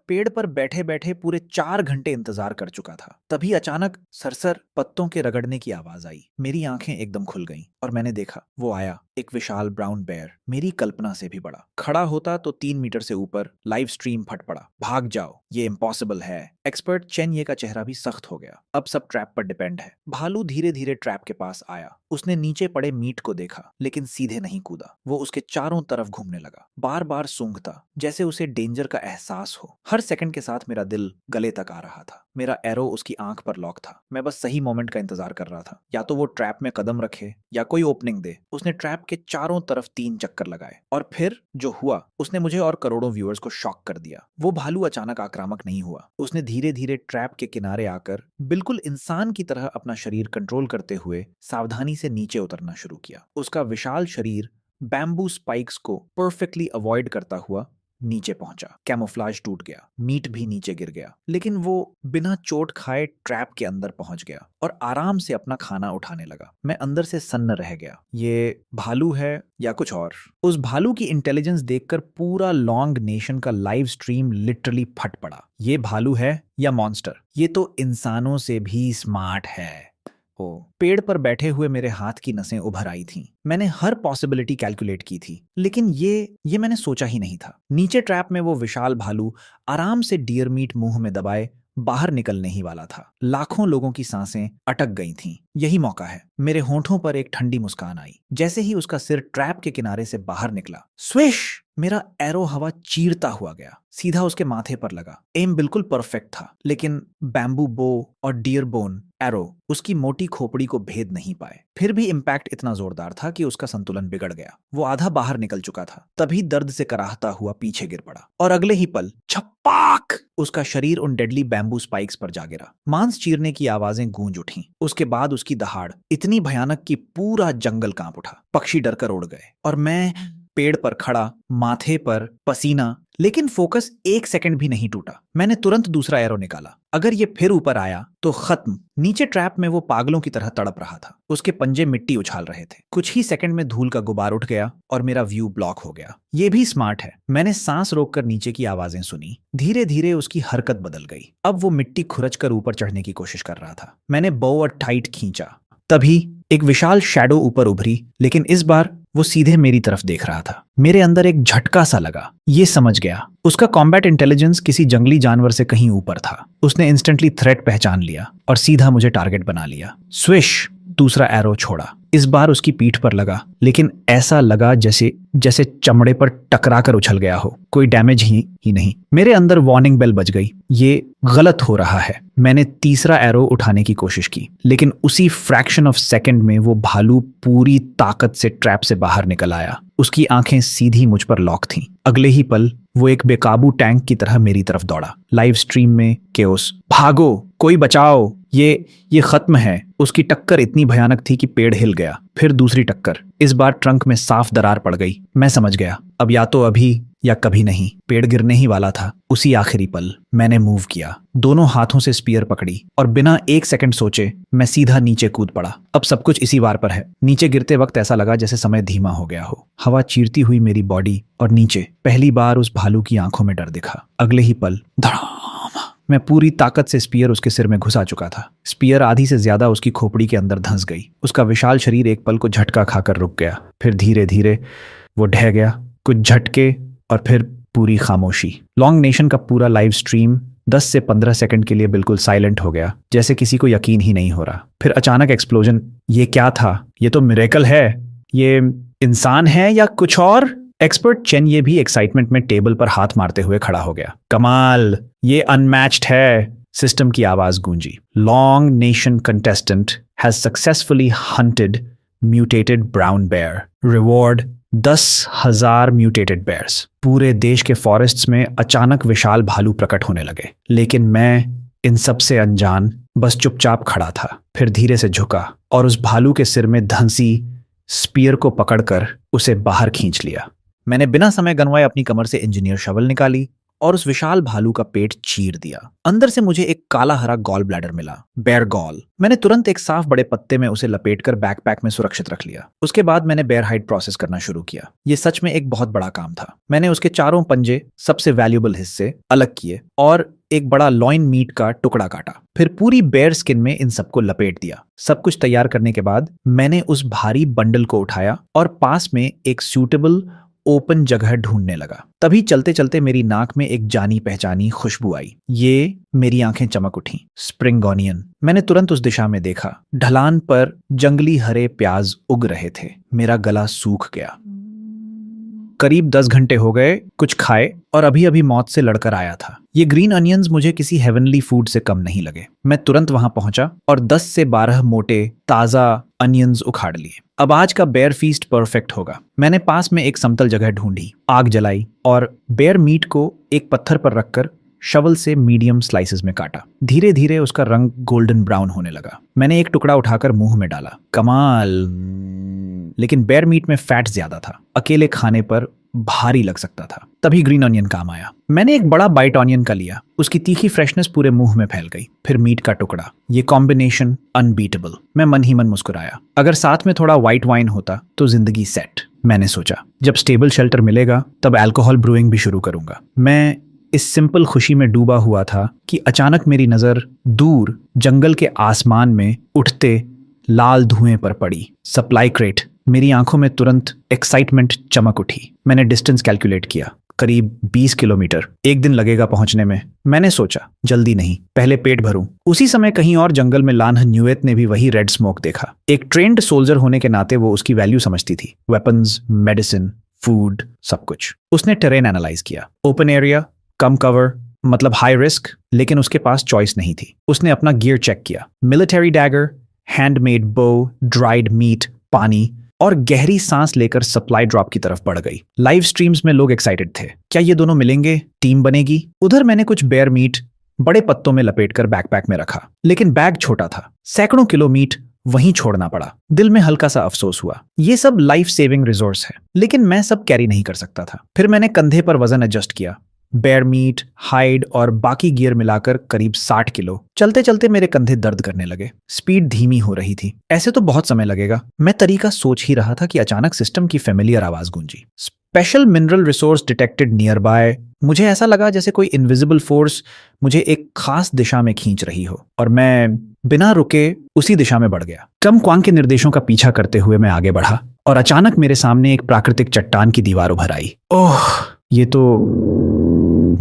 पेड़ पर बैठे बैठे पूरे 4 घंटे इंतजार कर चुका था। तभी अचानक सरसर पत्तों के रगड़ने की आवाज आई। मेरी आंखें एकदम खुल गईं और मैंने देखा, वो आया, एक विशाल ब्राउन बेयर, मेरी कल्पना से भी बड़ा। खड़ा होता तो 3 मीटर से ऊपर। लाइव स्ट्रीम फट पड़ा। भाग जाओ, ये इम्पॉसिबल है। एक्सपर्ट चेन ये का चेहरा भी सख्त हो गया। अब सब ट्रैप पर डिपेंड है। भालू धीरे धीरे ट्रैप के पास आया। उसने नीचे पड़े मीट को देखा, लेकिन सीधे नहीं कूदा। वो उसके चारों तरफ घूमने लगा, बार बार सूंघता, जैसे उसे डेंजर का एहसास हो। हर सेकंड के साथ मेरा दिल गले तक आ रहा था। मेरा एरो उसकी आंख पर लॉक था। मैं बस सही मोमेंट का इंतजार कर रहा था, या तो वो ट्रैप में कदम रखे या कोई ओपनिंग दे। उसने ट्रैप के चारों तरफ 3 चक्कर लगाए और फिर जो हुआ, उसने मुझे और करोड़ों व्यूअर्स को शॉक कर दिया। वो भालू अचानक आक्रामक नहीं हुआ। उसने धीरे धीरे ट्रैप के किनारे आकर बिल्कुल इंसान की तरह अपना शरीर कंट्रोल करते हुए सावधानी से नीचे उतरना शुरू किया। उसका विशाल शरीर बैम्बू स्पाइक्स को परफेक्टली अवॉइड करता हुआ नीचे पहुंचा। कैमोफ्लाज टूट गया, मीट भी नीचे गिर गया, लेकिन वो बिना चोट खाए ट्रैप के अंदर पहुंच गया और आराम से अपना खाना उठाने लगा। मैं अंदर से सन्न रह गया। ये भालू है या कुछ और? उस भालू की इंटेलिजेंस देखकर पूरा लॉन्ग नेशन का लाइव स्ट्रीम लिटरली फट पड़ा। ये भालू है या मॉन्स्टर? ये तो इंसानों से भी स्मार्ट है। पेड़ पर बैठे हुए मेरे हाथ की नसें उभर आई थीं। मैंने हर पॉसिबिलिटी कैलकुलेट की थी, लेकिन ये मैंने सोचा ही नहीं था। नीचे ट्रैप में वो विशाल भालू आराम से डियर मीट मुंह में दबाए बाहर निकलने ही वाला था। लाखों लोगों की सांसें अटक गई थीं। यही मौका है। मेरे होंठों पर एक ठंडी मुस्कान आई जैसे ही उसका सिर ट्रैप के किनारे से बाहर निकला। स्विश! मेरा एरो हवा चीरता हुआ गया, सीधा उसके माथे पर लगा। एम बिल्कुल परफेक्ट था, लेकिन बैम्बू बो और डियर बोन एरो उसकी मोटी खोपड़ी को भेद नहीं पाए। फिर भी इम्पैक्ट इतना जोरदार था कि उसका संतुलन बिगड़ गया। वो आधा बाहर निकल चुका था, तभी दर्द से कराहता हुआ पीछे गिर पड़ा और अगले ही पल छपाक! उसका शरीर उन डेडली बैम्बू स्पाइक्स पर जा गिरा। मांस चीरने की आवाजें गूंज उठीं। उसके बाद उसकी दहाड़ इतनी भयानक कि पूरा जंगल कांप उठा। पक्षी डरकर उड़ गए और मैं पेड़ पर खड़ा, माथे पर पसीना, लेकिन फोकस एक सेकंड भी नहीं टूटा। मैंने तुरंत दूसरा एरो निकाला। अगर ये फिर ऊपर आया तो खत्म। नीचे ट्रैप में वो पागलों की तरह तड़प रहा था। उसके पंजे मिट्टी उछाल रहे थे। कुछ ही सेकंड में धूल का गुबार उठ गया और मेरा व्यू ब्लॉक हो गया। ये भी स्मार्ट है। मैंने सांस रोककर नीचे की आवाजें सुनी। धीरे धीरे उसकी हरकत बदल गई। अब वो मिट्टी खुरच कर ऊपर चढ़ने की कोशिश कर रहा था। मैंने बो और टाइट खींचा। तभी एक विशाल शैडो ऊपर उभरी, लेकिन इस बार वो सीधे मेरी तरफ देख रहा था। मेरे अंदर एक झटका सा लगा। ये समझ गया, उसका कॉम्बैट इंटेलिजेंस किसी जंगली जानवर से कहीं ऊपर था। उसने इंस्टेंटली थ्रेट पहचान लिया और सीधा मुझे टारगेट बना लिया। स्विश! दूसरा एरो छोड़ा। इस बार उसकी पीठ पर लगा, लेकिन ऐसा लगा जैसे चमड़े पर टकरा कर उछल गया हो। कोई डैमेज ही नहीं। मेरे अंदर वार्निंग बेल बज गई। ये गलत हो रहा है। मैंने तीसरा एरो उठाने की कोशिश की, लेकिन उसी फ्रैक्शन ऑफ सेकंड में वो भालू पूरी ताकत से ट्रैप से बाहर निकल आया। उसकी आंखें सीधी मुझ पर लॉक थीं। अगले ही पल वो एक बेकाबू टैंक की तरह मेरी तरफ दौड़ा। लाइव स्ट्रीम में केओस। भागो, कोई बचाओ, ये खत्म है। उसकी टक्कर इतनी भयानक थी कि पेड़ हिल गया। फिर दूसरी टक्कर। इस बार ट्रंक में साफ दरार पड़ गई। मैं समझ गया, अब या तो अभी या कभी नहीं। पेड़ गिरने ही वाला था। उसी आखिरी पल मैंने मूव किया। दोनों हाथों से स्पीयर पकड़ी और बिना एक सेकंड सोचे मैं सीधा नीचे कूद पड़ा। अब सब कुछ इसी वार पर है। नीचे गिरते वक्त ऐसा लगा जैसे समय धीमा हो गया हो। हवा चीरती हुई मेरी बॉडी और नीचे पहली बार उस भालू की आंखों में डर दिखा। अगले ही पल धड़ाम! मैं पूरी ताकत से स्पीयर उसके सिर में घुसा चुका था। स्पीयर आधी से ज्यादा उसकी खोपड़ी के अंदर धंस गई। उसका विशाल शरीर एक पल को झटका खाकर रुक गया। फिर धीरे धीरे वो ढह गया। कुछ झटके और फिर पूरी खामोशी। लॉन्ग नेशन का पूरा लाइव स्ट्रीम 10 से 15 सेकंड के लिए बिल्कुल साइलेंट हो गया, जैसे किसी को यकीन ही नहीं हो रहा। फिर अचानक एक्सप्लोजन। ये क्या था? ये तो मिरेकल है। ये इंसान है या कुछ और? एक्सपर्ट चेन ये भी एक्साइटमेंट में टेबल पर हाथ मारते हुए खड़ा हो गया। कमाल, ये अनमैच्ड है। सिस्टम की आवाज गूंजी। Long nation contestant has successfully hunted mutated brown bear. Reward 10,000 mutated bears. पूरे देश के फॉरेस्ट्स में अचानक विशाल भालू प्रकट होने लगे, लेकिन मैं इन सब से अनजान बस चुपचाप खड़ा था। फिर धीरे से झुका और उस भालू के सिर में धंसी स्पीयर को पकड़कर उसे बाहर खींच लिया। मैंने बिना समय गंवाए अपनी कमर से इंजीनियर शवल निकाली और उस विशाल भालू का पेट चीर दिया। अंदर से मुझे एक काला हरा गॉल ब्लैडर मिला, बेयर गॉल। मैंने तुरंत एक साफ बड़े पत्ते में उसे लपेटकर बैकपैक में सुरक्षित रख लिया। उसके बाद मैंने बेयर हाइड प्रोसेस करना शुरू किया। ये सच में एक बहुत बड़ा काम था। मैंने उसके चारों पंजे, सबसे वैल्यूएबल हिस्से, अलग किए और एक बड़ा लॉइन मीट का टुकड़ा काटा। फिर पूरी बेयर स्किन में इन सबको लपेट दिया। सब कुछ तैयार करने के बाद मैंने उस भारी बंडल को उठाया और पास में एक सूटेबल ओपन जगह ढूंढने लगा। तभी चलते चलते मेरी नाक में एक जानी पहचानी खुशबू आई। ये मेरी आंखें चमक उठी। Spring onion. मैंने तुरंत उस दिशा में देखा। ढलान पर जंगली हरे प्याज उग रहे थे। मेरा गला सूख गया। करीब 10 घंटे हो गए कुछ खाए और अभी अभी मौत से लड़कर आया था। ये ग्रीन अनियंस मुझे किसी हेवनली फूड से कम नहीं लगे। मैं तुरंत वहां पहुंचा और 10 से 12 मोटे ताजा अनियंस उखाड़ लिए। अब आज का बेयर फीस्ट परफेक्ट होगा। मैंने पास में एक समतल जगह ढूंढी, आग जलाई और बेयर मीट को एक पत्थर पर रखकर शवल से मीडियम स्लाइसेस में काटा। धीरे धीरे उसका रंग गोल्डन ब्राउन होने लगा। मैंने एक टुकड़ा उठाकर मुंह में डाला। कमाल, लेकिन बेयर मीट में फैट ज्यादा था। अकेले खाने पर भारी लग सकता था। तभी ग्रीन ऑनियन काम आया। मैंने एक बड़ा बाइट ऑनियन का लिया। उसकी तीखी फ्रेशनेस पूरे मुंह में फैल गई। फिर मीट का टुकड़ा। ये कॉम्बिनेशन अनबीटेबल। मैं मन ही मन मुस्कुराया। अगर साथ में थोड़ा व्हाइट वाइन होता तो जिंदगी सेट। मैंने सोचा जब स्टेबल शेल्टर मिलेगा तब अल्कोहल ब्रूइंग भी शुरू करूंगा। मैं इस सिंपल खुशी में डूबा हुआ था कि अचानक मेरी नजर दूर जंगल के आसमान में उठते लाल धुएं पर पड़ी। Supply crate. मेरी आंखों में तुरंत एक्साइटमेंट चमक उठी। मैंने डिस्टेंस कैलकुलेट किया। करीब 20 किलोमीटर। एक दिन लगेगा पहुंचने में। मैंने सोचा जल्दी नहीं, पहले पेट भरूं। उसी समय कहीं और जंगल में लान्ह न्यूएत ने भी वही रेड स्मोक देखा। एक ट्रेंड सोल्जर होने के नाते वो उसकी वैल्यू समझती थी। वेपन्स, मेडिसिन, फूड, सब कुछ। उसने टेरेन एनालाइज किया। ओपन एरिया, कम कवर, मतलब हाई रिस्क, लेकिन उसके पास चॉइस नहीं थी। उसने अपना गियर चेक किया। मिलिट्री डैगर, हैंडमेड बो, ड्राइड मीट, पानी, और गहरी सांस लेकर सप्लाई ड्रॉप की तरफ बढ़ गई। लाइव स्ट्रीम्स में लोग एक्साइटेड थे। क्या ये दोनों मिलेंगे? टीम बनेगी? उधर मैंने कुछ बेयर मीट बड़े पत्तों में लपेटकर बैकपैक में रखा, लेकिन बैग छोटा था। सैकड़ों किलो मीट वहीं छोड़ना पड़ा। दिल में हल्का सा अफसोस हुआ। ये सब लाइफ सेविंग रिसोर्स है, लेकिन मैं सब कैरी नहीं कर सकता था। फिर मैंने कंधे पर वजन एडजस्ट किया। बेयर मीट, हाइड और बाकी गियर मिलाकर करीब 60 किलो। चलते चलते मेरे कंधे दर्द करने लगे। स्पीड धीमी हो रही थी। ऐसे तो बहुत समय लगेगा। मैं तरीका सोच ही रहा था कि अचानक सिस्टम की फेमिलियर आवाज गूंजी। Special mineral resource detected nearby. मुझे ऐसा लगा जैसे कोई इनविजिबल फोर्स मुझे एक खास दिशा में खींच रही हो, और मैं बिना रुके उसी दिशा में बढ़ गया। कम क्वांग के निर्देशों का पीछा करते हुए मैं आगे बढ़ा, और अचानक मेरे सामने एक प्राकृतिक चट्टान की दीवार उभर आई। ओह, ये तो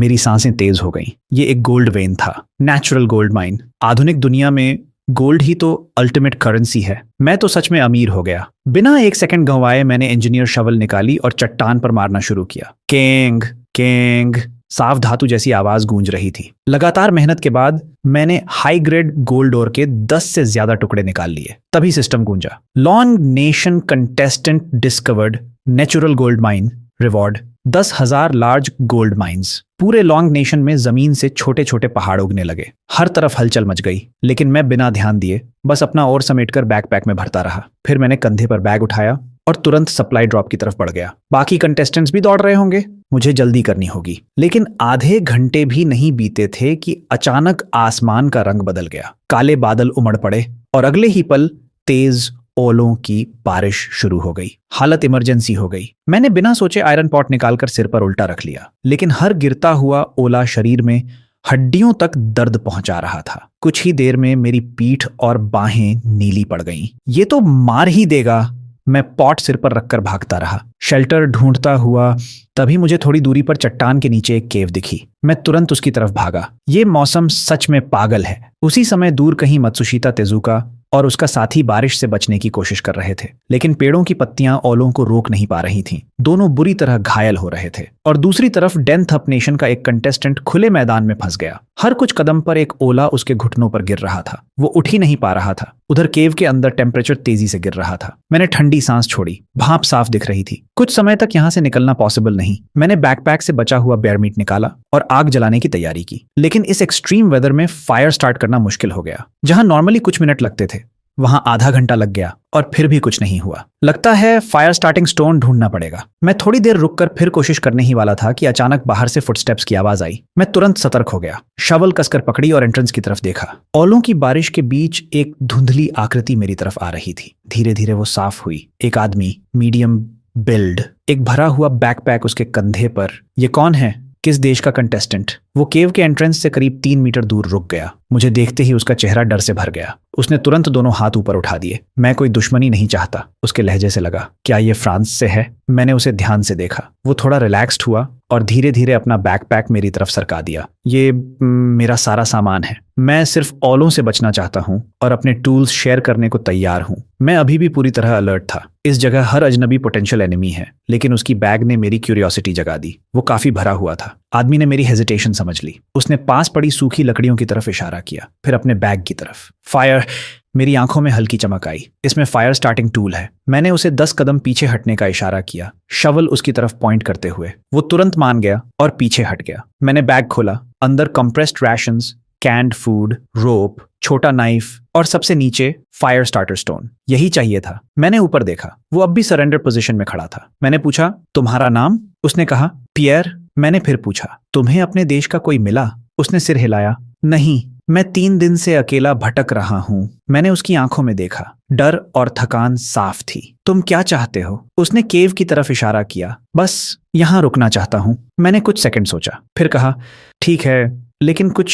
मेरी सांसें तेज हो गईं। ये एक गोल्ड वेन था, नेचुरल गोल्ड माइन। आधुनिक दुनिया में गोल्ड ही तो अल्टीमेट करेंसी है। मैं तो सच में अमीर हो गया। बिना एक सेकंड गंवाए मैंने इंजीनियर शवल निकाली और चट्टान पर मारना शुरू किया। केंग केंग, साफ धातु जैसी आवाज गूंज रही थी। लगातार मेहनत के बाद मैंने हाई ग्रेड गोल्ड ओर के 10 से ज्यादा टुकड़े निकाल लिए। तभी सिस्टम गूंजा। Long nation contestant discovered natural gold mine reward 10,000 large gold mines. पूरे लॉन्ग नेशन में जमीन से छोटे छोटे पहाड़ उगने लगे। हर तरफ हलचल मच गई, लेकिन मैं बिना ध्यान दिए बस अपना और समेटकर बैकपैक में भरता रहा। फिर मैंने कंधे पर बैग उठाया और तुरंत सप्लाई ड्रॉप की तरफ बढ़ गया। बाकी कंटेस्टेंट्स भी दौड़ रहे होंगे, मुझे जल्दी करनी होगी। लेकिन आधे घंटे भी नहीं बीते थे कि अचानक आसमान का रंग बदल गया। काले बादल उमड़ पड़े और अगले ही पल तेज ओलों की बारिश शुरू हो गई। हालत इमरजेंसी हो गई। मैंने बिना सोचे आयरन पॉट निकालकर सिर पर उल्टा रख लिया, लेकिन हर गिरता हुआ ओला शरीर में हड्डियों तक दर्द पहुंचा रहा था। कुछ ही देर में मेरी पीठ और बाहें नीली पड़ गईं। ये तो मार ही देगा। मैं पॉट सिर पर रखकर भागता रहा, शेल्टर ढूंढता हुआ। तभी मुझे थोड़ी दूरी पर चट्टान के नीचे एक केव दिखी। मैं तुरंत उसकी तरफ भागा। ये मौसम सच में पागल है। उसी समय दूर कहीं मत्सुशिता तेजुका और उसका साथी बारिश से बचने की कोशिश कर रहे थे, लेकिन पेड़ों की पत्तियां ओलों को रोक नहीं पा रही थीं। दोनों बुरी तरह घायल हो रहे थे। और दूसरी तरफ डेंथ अप नेशन का एक कंटेस्टेंट खुले मैदान में फंस गया। हर कुछ कदम पर एक ओला उसके घुटनों पर गिर रहा था। वो उठ ही नहीं पा रहा था। उधर केव के अंदर टेम्परेचर तेजी से गिर रहा था। मैंने ठंडी सांस छोड़ी। भाप साफ दिख रही थी। कुछ समय तक यहां से निकलना पॉसिबल नहीं। मैंने बैकपैक से बचा हुआ बेयर मीट निकाला और आग जलाने की तैयारी की, लेकिन इस एक्सट्रीम वेदर में फायर स्टार्ट करना मुश्किल हो गया। जहां नॉर्मली कुछ मिनट लगते थे, वहां आधा घंटा लग गया और फिर भी कुछ नहीं हुआ। लगता है फायर स्टार्टिंग स्टोन ढूंढना पड़ेगा। मैं थोड़ी देर रुककर फिर कोशिश करने ही वाला था कि अचानक बाहर से फुटस्टेप्स की आवाज आई। मैं तुरंत सतर्क हो गया, शवल कसकर पकड़ी और एंट्रेंस की तरफ देखा। ओलों की बारिश के बीच एक धुंधली आकृति मेरी तरफ आ रही थी। धीरे धीरे वो साफ हुई। एक आदमी, मीडियम बिल्ड, एक भरा हुआ बैकपैक उसके कंधे पर। ये कौन है? किस देश का कंटेस्टेंट? वो केव के एंट्रेंस से करीब 3 मीटर दूर रुक गया। मुझे देखते ही उसका चेहरा डर से भर गया। उसने तुरंत दोनों हाथ ऊपर उठा दिए। मैं कोई दुश्मनी नहीं चाहता, उसके लहजे से लगा। क्या ये फ्रांस से है? मैंने उसे ध्यान से देखा। वो थोड़ा रिलैक्स्ड हुआ और धीरे धीरे अपना बैकपैक मेरी तरफ सरका दिया। ये मेरा सारा सामान है। मैं सिर्फ ओलों से बचना चाहता हूँ और अपने टूल्स शेयर करने को तैयार हूँ। मैं अभी भी पूरी तरह अलर्ट था। इस जगह हर अजनबी पोटेंशियल एनिमी है, लेकिन उसकी बैग ने मेरी क्यूरियोसिटी जगा दी। वो काफी भरा हुआ था। आदमी ने मेरी हेजिटेशन समझ ली। उसने पास पड़ी सूखी लकड़ियों की तरफ इशारा किया, फिर अपने बैग की तरफ। फायर! मेरी आंखों में हल्की चमक आई। इसमें फायर स्टार्टिंग टूल है। मैंने उसे 10 कदम पीछे हटने का इशारा किया, शवल उसकी तरफ पॉइंट करते हुए। वो तुरंत मान गया और पीछे हट गया। मैंने बैग खोला। अंदर कंप्रेस्ड रैशंस, कैंड फूड, रोप, छोटा नाइफ और सबसे नीचे फायर स्टार्टर स्टोन। यही चाहिए था। मैंने ऊपर देखा। वो अब भी सरेंडर पोजीशन में खड़ा था। मैंने पूछा, तुम्हारा नाम? उसने कहा, पियर। मैंने फिर पूछा, तुम्हें अपने देश का कोई मिला? उसने सिर हिलाया। नहीं, मैं 3 दिन से अकेला भटक रहा हूँ। मैंने उसकी आंखों में देखा, डर और थकान साफ थी। तुम क्या चाहते हो? उसने केव की तरफ इशारा किया। बस यहाँ रुकना चाहता हूँ। मैंने कुछ सेकंड सोचा, फिर कहा, ठीक है, लेकिन कुछ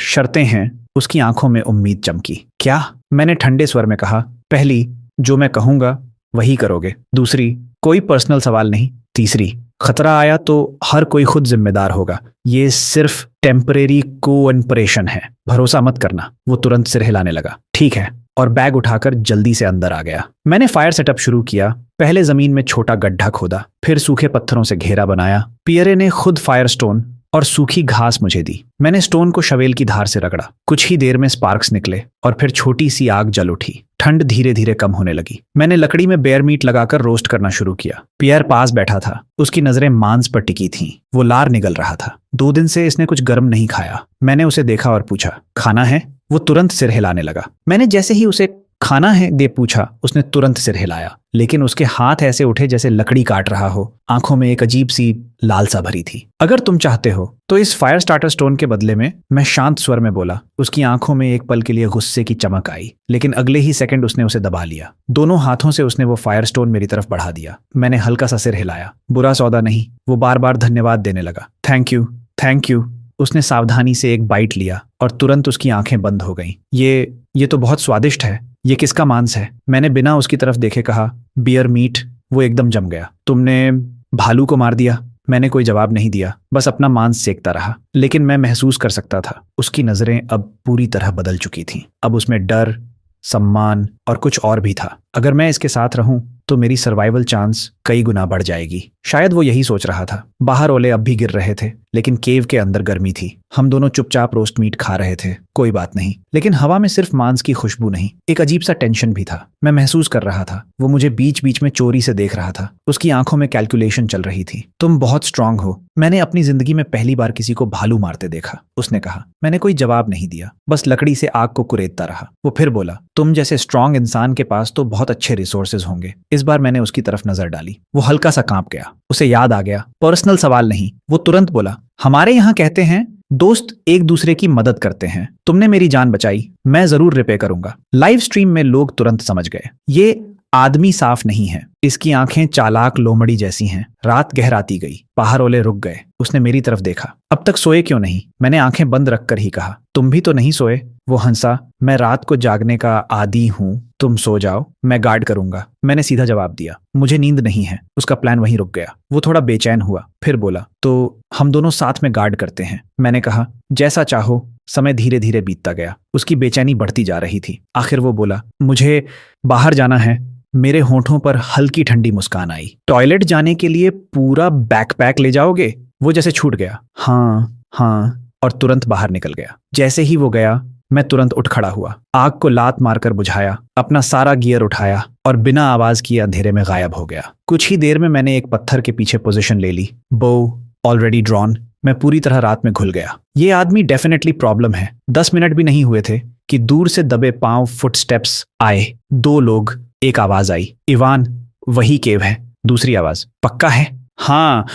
शर्तें हैं। उसकी आंखों में उम्मीद चमकी। क्या? मैंने ठंडे स्वर में कहा, पहली, जो मैं कहूंगा वही करोगे। दूसरी, कोई पर्सनल सवाल नहीं। तीसरी, खतरा आया तो हर कोई खुद जिम्मेदार होगा। ये सिर्फ टेम्परेरी कोऑपरेशन है, भरोसा मत करना। वो तुरंत सिर हिलाने लगा। ठीक है, और बैग उठाकर जल्दी से अंदर आ गया। मैंने फायर सेटअप शुरू किया। पहले जमीन में छोटा गड्ढा खोदा, फिर सूखे पत्थरों से घेरा बनाया। पियरे ने खुद फायर स्टोन और सूखी घास मुझे दी। मैंने स्टोन को शवेल की धार से रगड़ा। कुछ ही देर में स्पार्क्स निकले और फिर छोटी सी आग जल उठी। ठंड धीरे धीरे कम होने लगी। मैंने लकड़ी में बेयर मीट लगाकर रोस्ट करना शुरू किया। पियर पास बैठा था। उसकी नजरें मांस पर टिकी थीं। वो लार निगल रहा था। 2 दिन से इसने कुछ गर्म नहीं खाया। मैंने उसे देखा और पूछा, खाना है? वो तुरंत सिर हिलाने लगा। मैंने जैसे ही उसे खाना है दे पूछा, उसने तुरंत सिर हिलाया, लेकिन उसके हाथ ऐसे उठे जैसे लकड़ी काट रहा हो। आंखों में एक अजीब सी लालसा भरी थी। अगर तुम चाहते हो तो इस फायर स्टार्टर स्टोन के बदले में, मैं शांत स्वर में बोला। उसकी आंखों में एक पल के लिए गुस्से की चमक आई, लेकिन अगले ही सेकंड उसने उसे दबा लिया। दोनों हाथों से उसने वो फायर स्टोन मेरी तरफ बढ़ा दिया। मैंने हल्का सा सिर हिलाया। बुरा सौदा नहीं। वो बार बार धन्यवाद देने लगा। Thank you, thank you. उसने सावधानी से एक बाइट लिया और तुरंत उसकी आंखें बंद हो गईं। ये तो बहुत स्वादिष्ट है। ये किसका मांस है? मैंने बिना उसकी तरफ देखे कहा, बियर मीट। वो एकदम जम गया। तुमने भालू को मार दिया? मैंने कोई जवाब नहीं दिया, बस अपना मांस सेकता रहा। लेकिन मैं महसूस कर सकता था, उसकी नजरें अब पूरी तरह बदल चुकी थीं। अब उसमें डर, सम्मान और कुछ और भी था। अगर मैं इसके साथ रहूं तो मेरी सर्वाइवल चांस कई गुना बढ़ जाएगी। शायद वो यही सोच रहा था। बाहर ओले अब भी गिर रहे थे, लेकिन केव के अंदर गर्मी थी। हम दोनों चुपचाप रोस्ट मीट खा रहे थे। कोई बात नहीं, लेकिन हवा में सिर्फ मांस की खुशबू नहीं, एक अजीब सा टेंशन भी था। मैं महसूस कर रहा था वो मुझे बीच बीच में चोरी से देख रहा था। उसकी आंखों में कैलकुलेशन चल रही थी। तुम बहुत स्ट्रांग हो। मैंने अपनी जिंदगी में पहली बार किसी को भालू मारते देखा, उसने कहा। मैंने कोई जवाब नहीं दिया, बस लकड़ी से आग को कुरेदता रहा। वो फिर बोला, तुम जैसे स्ट्रांग इंसान के पास तो बहुत अच्छे रिसोर्सेज होंगे। इस बार मैंने उसकी तरफ नजर डाली। वो हल्का सा कांप गया। उसे याद आ गया, पर्सनल सवाल नहीं। वो तुरंत बोला, हमारे यहाँ कहते हैं दोस्त एक दूसरे की मदद करते हैं। तुमने मेरी जान बचाई, मैं जरूर रिपे करूंगा। लाइव स्ट्रीम में लोग तुरंत समझ गए, ये आदमी साफ नहीं है। इसकी आंखें चालाक लोमड़ी जैसी हैं। रात गहराती गई। बाहर ओले रुक गए। उसने मेरी तरफ देखा। अब तक सोए क्यों नहीं? मैंने आंखें बंद रखकर ही कहा। तुम भी तो नहीं सोए? वो हंसा। मैं रात को जागने का आदी हूं। तुम सो जाओ, मैं गार्ड करूंगा। मैंने सीधा जवाब दिया, मुझे नींद नहीं है। उसका प्लान वहीं रुक गया। वो थोड़ा बेचैन हुआ, फिर बोला, तो हम दोनों साथ में गार्ड करते हैं। मैंने कहा, जैसा चाहो। समय धीरे धीरे बीतता गया। उसकी बेचैनी बढ़ती जा रही थी। आखिर वो बोला, मुझे बाहर जाना है। मेरे होठों पर हल्की ठंडी मुस्कान आई। टॉयलेट जाने के लिए पूरा बैकपैक ले जाओगे? वो जैसे छूट गया। हाँ, और तुरंत बाहर निकल गया। जैसे ही वो गया, मैं तुरंत उठ खड़ा हुआ। आग को लात मारकर बुझाया, अपना सारा गियर उठाया और बिना आवाज किए अंधेरे में गायब हो गया। कुछ ही देर में मैंने एक पत्थर के पीछे पोजीशन ले ली। बो ऑलरेडी ड्रॉन। मैं पूरी तरह रात में घुल गया। ये आदमी डेफिनेटली प्रॉब्लम है। 10 मिनट भी नहीं हुए थे कि दूर से दबे पांव फुटस्टेप्स आए। 2 लोग। एक आवाज आई, इवान, वही केव है। दूसरी आवाज, पक्का है? हाँ,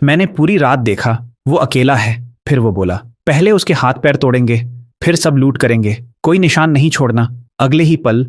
मैंने पूरी रात देखा। वो अकेला है। फिर वो बोला, पहले उसके हाथ पैर तोड़ेंगे, फिर सब लूट करेंगे, कोई निशान नहीं छोड़ना। अगले ही पल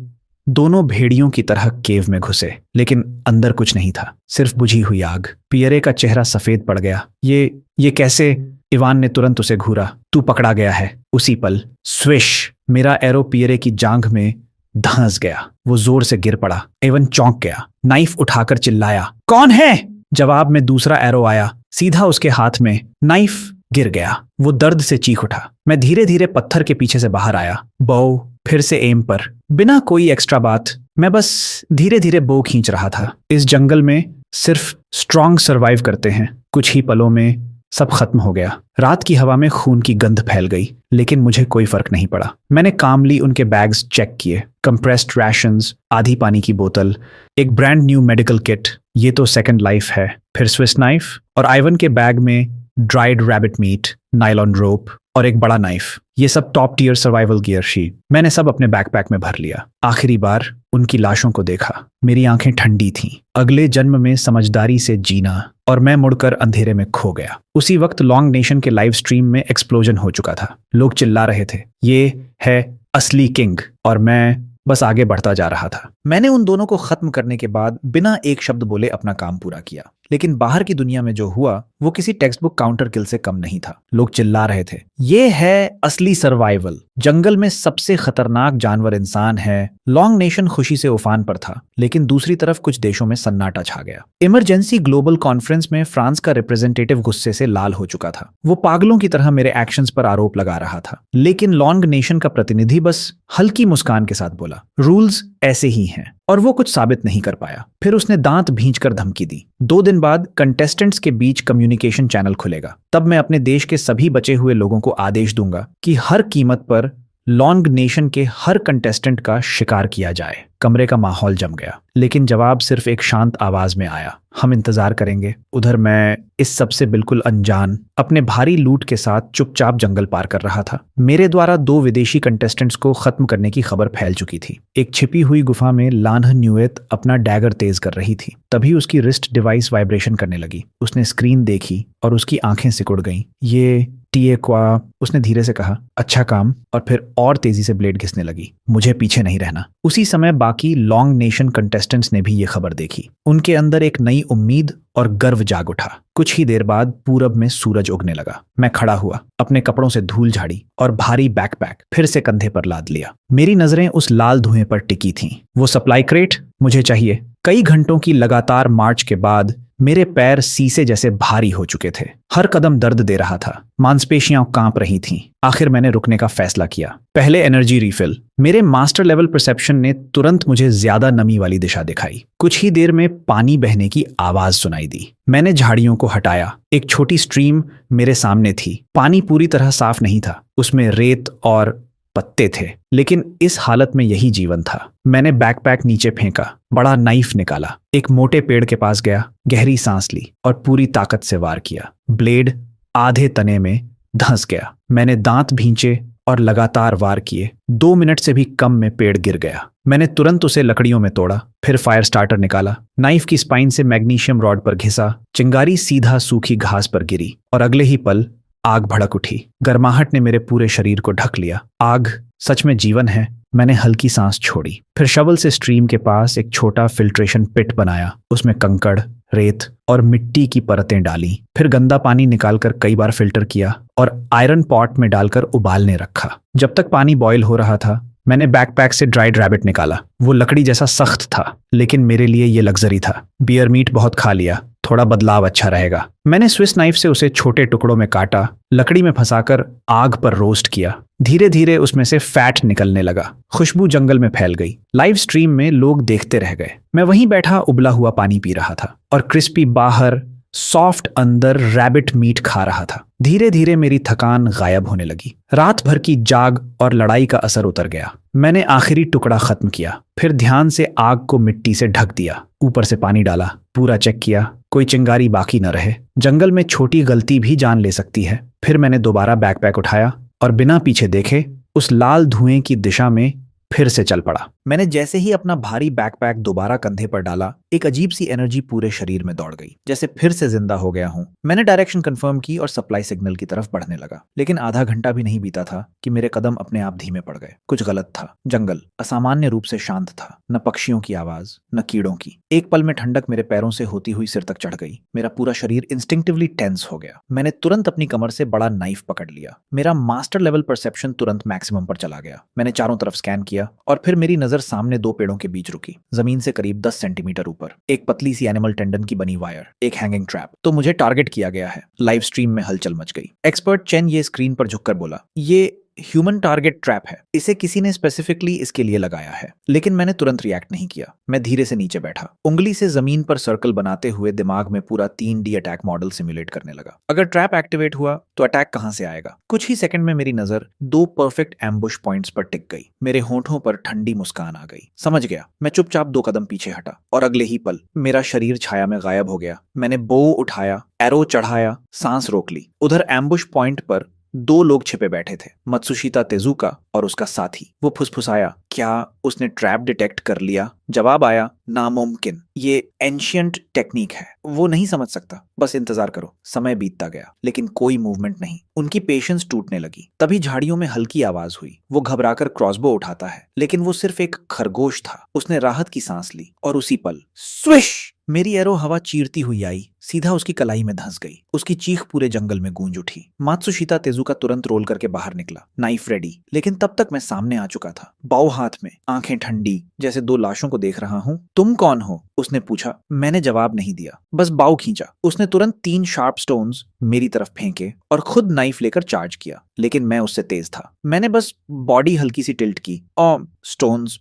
दोनों भेड़ियों की तरह केव में घुसे, लेकिन अंदर कुछ नहीं था, सिर्फ बुझी हुई आग। पियरे का चेहरा सफेद पड़ गया। ये कैसे? इवान ने तुरंत उसे घूरा। तू पकड़ा गया है। उसी पल स्विश, मेरा एरो पियरे की जांघ में धंस गया। वो जोर से गिर पड़ा। एवन चौंक गया। नाइफ उठाकर चिल्लाया, कौन है? जवाब में दूसरा एरो आया, सीधा उसके हाथ में। नाइफ गिर गया। वो दर्द से चीख उठा। मैं धीरे धीरे पत्थर के पीछे से बाहर आया। बो फिर से एम पर, बिना कोई एक्स्ट्रा बात। मैं बस धीरे धीरे बो खींच रहा था। इस जंगल में सिर्फ स्ट्रांग सरवाइव करते हैं। कुछ ही पलों में सब खत्म हो गया। रात की हवा में खून की गंध फैल गई, लेकिन मुझे कोई फर्क नहीं पड़ा। मैंने कामली उनके बैग्स चेक किए। कंप्रेस्ड राशंस, आधी पानी की बोतल, एक ब्रांड न्यू मेडिकल किट, ये तो सेकंड लाइफ है। फिर स्विस नाइफ, और आइवन के बैग में dried rabbit meat, nylon rope और एक बड़ा नाइफ। ये सब टॉप टियर सर्वाइवल गियर शी। मैंने सब अपने बैकपैक में भर लिया। आखिरी बार उनकी लाशों को देखा। मेरी आंखें ठंडी थीं। अगले जन्म में समझदारी से जीना, और मैं मुड़कर अंधेरे में खो गया। उसी वक्त लॉन्ग नेशन के लाइव स्ट्रीम में एक्सप्लोजन हो चुका था। लोग चिल्ला रहे थे, ये है असली किंग, और मैं बस आगे बढ़ता जा रहा था। मैंने उन दोनों को खत्म करने के बाद बिना एक शब्द बोले अपना काम पूरा किया। लेकिन बाहर की दुनिया में जो हुआ वो किसी टेक्स्ट बुक काउंटर किल से कम नहीं था। लोग चिल्ला रहे थे, ये है असली सर्वाइवल। जंगल में सबसे खतरनाक जानवर इंसान है। लॉन्ग नेशन खुशी से उफान पर था, लेकिन दूसरी तरफ कुछ देशों में सन्नाटा छा गया। इमरजेंसी ग्लोबल कॉन्फ्रेंस में फ्रांस का रिप्रेजेंटेटिव गुस्से से लाल हो चुका था। वो पागलों की तरह मेरे एक्शंस पर आरोप लगा रहा था। लेकिन लॉन्ग नेशन का प्रतिनिधि बस हल्की मुस्कान के साथ बोला, रूल्स ऐसे ही हैं, और वो कुछ साबित नहीं कर पाया। फिर उसने दांत भींचकर धमकी दी, 2 दिन बाद कंटेस्टेंट्स के बीच कम्युनिकेशन चैनल खुलेगा। तब मैं अपने देश के सभी बचे हुए लोगों को आदेश दूंगा कि हर कीमत पर लॉन्ग नेशन के हर कंटेस्टेंट का शिकार किया जाए। कमरे का माहौल जम गया, लेकिन जवाब सिर्फ एक शांत आवाज में आया, हम इंतजार करेंगे। उधर मैं इस सब से बिल्कुल अनजान अपने भारी लूट के साथ चुपचाप जंगल पार कर रहा था। मेरे द्वारा 2 विदेशी कंटेस्टेंट्स को खत्म करने की खबर फैल चुकी थी। एक छिपी हुई गुफा में लान्ह न्यूएत अपना डैगर तेज कर रही थी। तभी उसकी रिस्ट डिवाइस वाइब्रेशन करने लगी। उसने स्क्रीन देखी और उसकी आंखें सिकुड़ गईं। ये टीए क्वा, उसने धीरे से कहा, अच्छा काम, और फिर और तेजी से ब्लेड घिसने लगी। मुझे पीछे नहीं रहना। उसी समय बाकी लॉन्ग नेशन कंटेस्टेंट्स ने भी ये खबर देखी। उनके अंदर एक नई उम्मीद और गर्व जाग उठा। कुछ ही देर बाद पूरब में सूरज उगने लगा। मैं खड़ा हुआ, अपने कपड़ों से धूल झाड़ी और भारी बैकपैक फिर से कंधे पर लाद लिया। मेरी नजरें उस लाल धुएं पर टिकी थीं। वो सप्लाई क्रेट मुझे चाहिए। कई घंटों की लगातार मार्च के बाद मेरे पैर शीशे जैसे भारी हो चुके थे। हर कदम दर्द दे रहा था, मांसपेशियां कांप रही थीं। आखिर मैंने रुकने का फैसला किया। पहले एनर्जी रिफिल। मेरे मास्टर लेवल परसेप्शन ने तुरंत मुझे ज्यादा नमी वाली दिशा दिखाई। कुछ ही देर में पानी बहने की आवाज सुनाई दी। मैंने झाड़ियों को हटाया। एक छोटी स्ट्रीम मेरे सामने थी। पानी पूरी तरह साफ नहीं था, उसमें रेत और पत्ते थे, लेकिन इस हालत में यही जीवन था। मैंने बैकपैक नीचे फेंका, बड़ा नाइफ निकाला, एक मोटे पेड़ के पास गया, गहरी सांस ली और पूरी ताकत से वार किया। ब्लेड आधे तने में धंस गया। मैंने दांत भींचे और लगातार वार किए। 2 मिनट से भी कम में पेड़ गिर गया। मैंने तुरंत उसे लकड़ियों में तोड़ा, फिर फायर स्टार्टर निकाला, नाइफ की स्पाइन से मैग्नीशियम रॉड पर घिसा। चिंगारी सीधा सूखी घास पर गिरी और अगले ही पल आग भड़क उठी। गर्माहट ने मेरे पूरे शरीर को ढक लिया। आग सच में जीवन है। मैंने हल्की सांस छोड़ी, फिर शवल से स्ट्रीम के पास एक छोटा फिल्ट्रेशन पिट बनाया। उसमें कंकड़, रेत और मिट्टी की परतें डाली। फिर गंदा पानी निकालकर कई बार फिल्टर किया और आयरन पॉट में डालकर उबालने रखा। जब तक पानी बॉयल हो रहा था, मैंने बैकपैक से ड्राइड रैबिट निकाला। वो लकड़ी जैसा सख्त था, लेकिन मेरे लिए ये लग्जरी था। बियर मीट बहुत खा लिया, थोड़ा बदलाव अच्छा रहेगा। मैंने स्विस नाइफ से उसे छोटे टुकड़ों में काटा, लकड़ी में फंसाकर आग पर रोस्ट किया। धीरे धीरे उसमें से फैट निकलने लगा। खुशबू जंगल में फैल गई। लाइव स्ट्रीम में लोग देखते रह गए। मैं वहीं बैठा उबला हुआ पानी पी रहा था और क्रिस्पी बाहर, सॉफ्ट अंदर रैबिट मीट खा रहा था। धीरे धीरे मेरी थकान गायब होने लगी। रात भर की जाग और लड़ाई का असर उतर गया। मैंने आखिरी टुकड़ा खत्म किया, फिर ध्यान से आग को मिट्टी से ढक दिया। ऊपर से पानी डाला, पूरा चेक किया, कोई चिंगारी बाकी न रहे। जंगल में छोटी गलती भी जान ले सकती है। फिर मैंने दोबारा बैकपैक उठाया और बिना पीछे देखे उस लाल धुएं की दिशा में फिर से चल पड़ा। मैंने जैसे ही अपना भारी बैकपैक दोबारा कंधे पर डाला, एक अजीब सी एनर्जी पूरे शरीर में दौड़ गई, जैसे फिर से जिंदा हो गया हूं। मैंने डायरेक्शन कंफर्म की और सप्लाई सिग्नल की तरफ बढ़ने लगा। लेकिन आधा घंटा भी नहीं बीता था कि मेरे कदम अपने आप धीमे पड़ गए। कुछ गलत था। जंगल असामान्य रूप से शांत था। न पक्षियों की आवाज, न कीड़ों की। एक पल में ठंडक मेरे पैरों से होती हुई सिर तक चढ़ गई। मेरा पूरा शरीर इंस्टिंक्टिवली टेंस हो गया। मैंने तुरंत अपनी कमर से बड़ा नाइफ पकड़ लिया। मेरा मास्टर लेवल परसेप्शन तुरंत मैक्सिमम पर चला गया। मैंने चारों तरफ स्कैन किया और फिर मेरी नजर सामने 2 पेड़ों के बीच रुकी। जमीन से करीब 10 सेंटीमीटर ऊपर एक पतली सी एनिमल टेंडन की बनी वायर, एक हैंगिंग ट्रैप। तो मुझे टारगेट किया गया है। लाइव स्ट्रीम में हलचल मच गई। एक्सपर्ट चेन ये स्क्रीन पर झुककर बोला, ये ह्यूमन टारगेट ट्रैप है। इसे किसी ने स्पेसिफिकली इसके लिए लगाया है। लेकिन मैंने तुरंत रिएक्ट नहीं किया। मैं धीरे से नीचे बैठा, उंगली से जमीन पर सर्कल बनाते हुए दिमाग में पूरा 3D अटैक मॉडल सिमुलेट करने लगा। अगर ट्रैप एक्टिवेट हुआ तो अटैक कहां से आएगा? कुछ ही सेकंड में मेरी नजर 2 परफेक्ट एम्बुश पॉइंट्स पर टिक गई। मेरे होंठों पर ठंडी मुस्कान आ गई। समझ गया। मैं चुपचाप 2 कदम पीछे हटा और अगले ही पल मेरा शरीर छाया में गायब हो गया। मैंने बो उठाया, एरो चढ़ाया, सांस रोक ली। उधर एम्बुश पॉइंट पर दो लोग छिपे बैठे थे, मत्सुशिता तेजुका और उसका साथी। वो फुसफुसाया, क्या उसने ट्रैप डिटेक्ट कर लिया? जवाब आया, नामुमकिन। ये एंशियंट टेक्निक है, वो नहीं समझ सकता। बस इंतजार करो। समय बीतता गया, लेकिन कोई मूवमेंट नहीं। उनकी पेशेंस टूटने लगी। तभी झाड़ियों में हल्की आवाज हुई। वो घबराकर क्रॉसबो उठाता है, लेकिन वो सिर्फ एक खरगोश था। उसने राहत की सांस ली और उसी पल स्विश! मेरी एरो हवा चीरती हुई आई, सीधा उसकी कलाई में धंस गई। उसकी चीख पूरे जंगल में गूंज उठी। मात्सुशिता तेजुका तुरंत रोल करके बाहर निकला, नाइफ रेडी। लेकिन तब तक मैं सामने आ चुका था, बाव हाथ में, आंखें ठंडी, जैसे दो लाशों को देख रहा हूँ। तुम कौन हो? उसने पूछा। मैंने जवाब नहीं दिया, बस बाव खींचा। उसने तुरंत 3 शार्प स्टोन्स मेरी तरफ फेंके और खुद नाइफ लेकर चार्ज किया, लेकिन मैं उससे तेज था। मैंने बस बॉडी हल्की सी टिल्ट की और स्टोन्स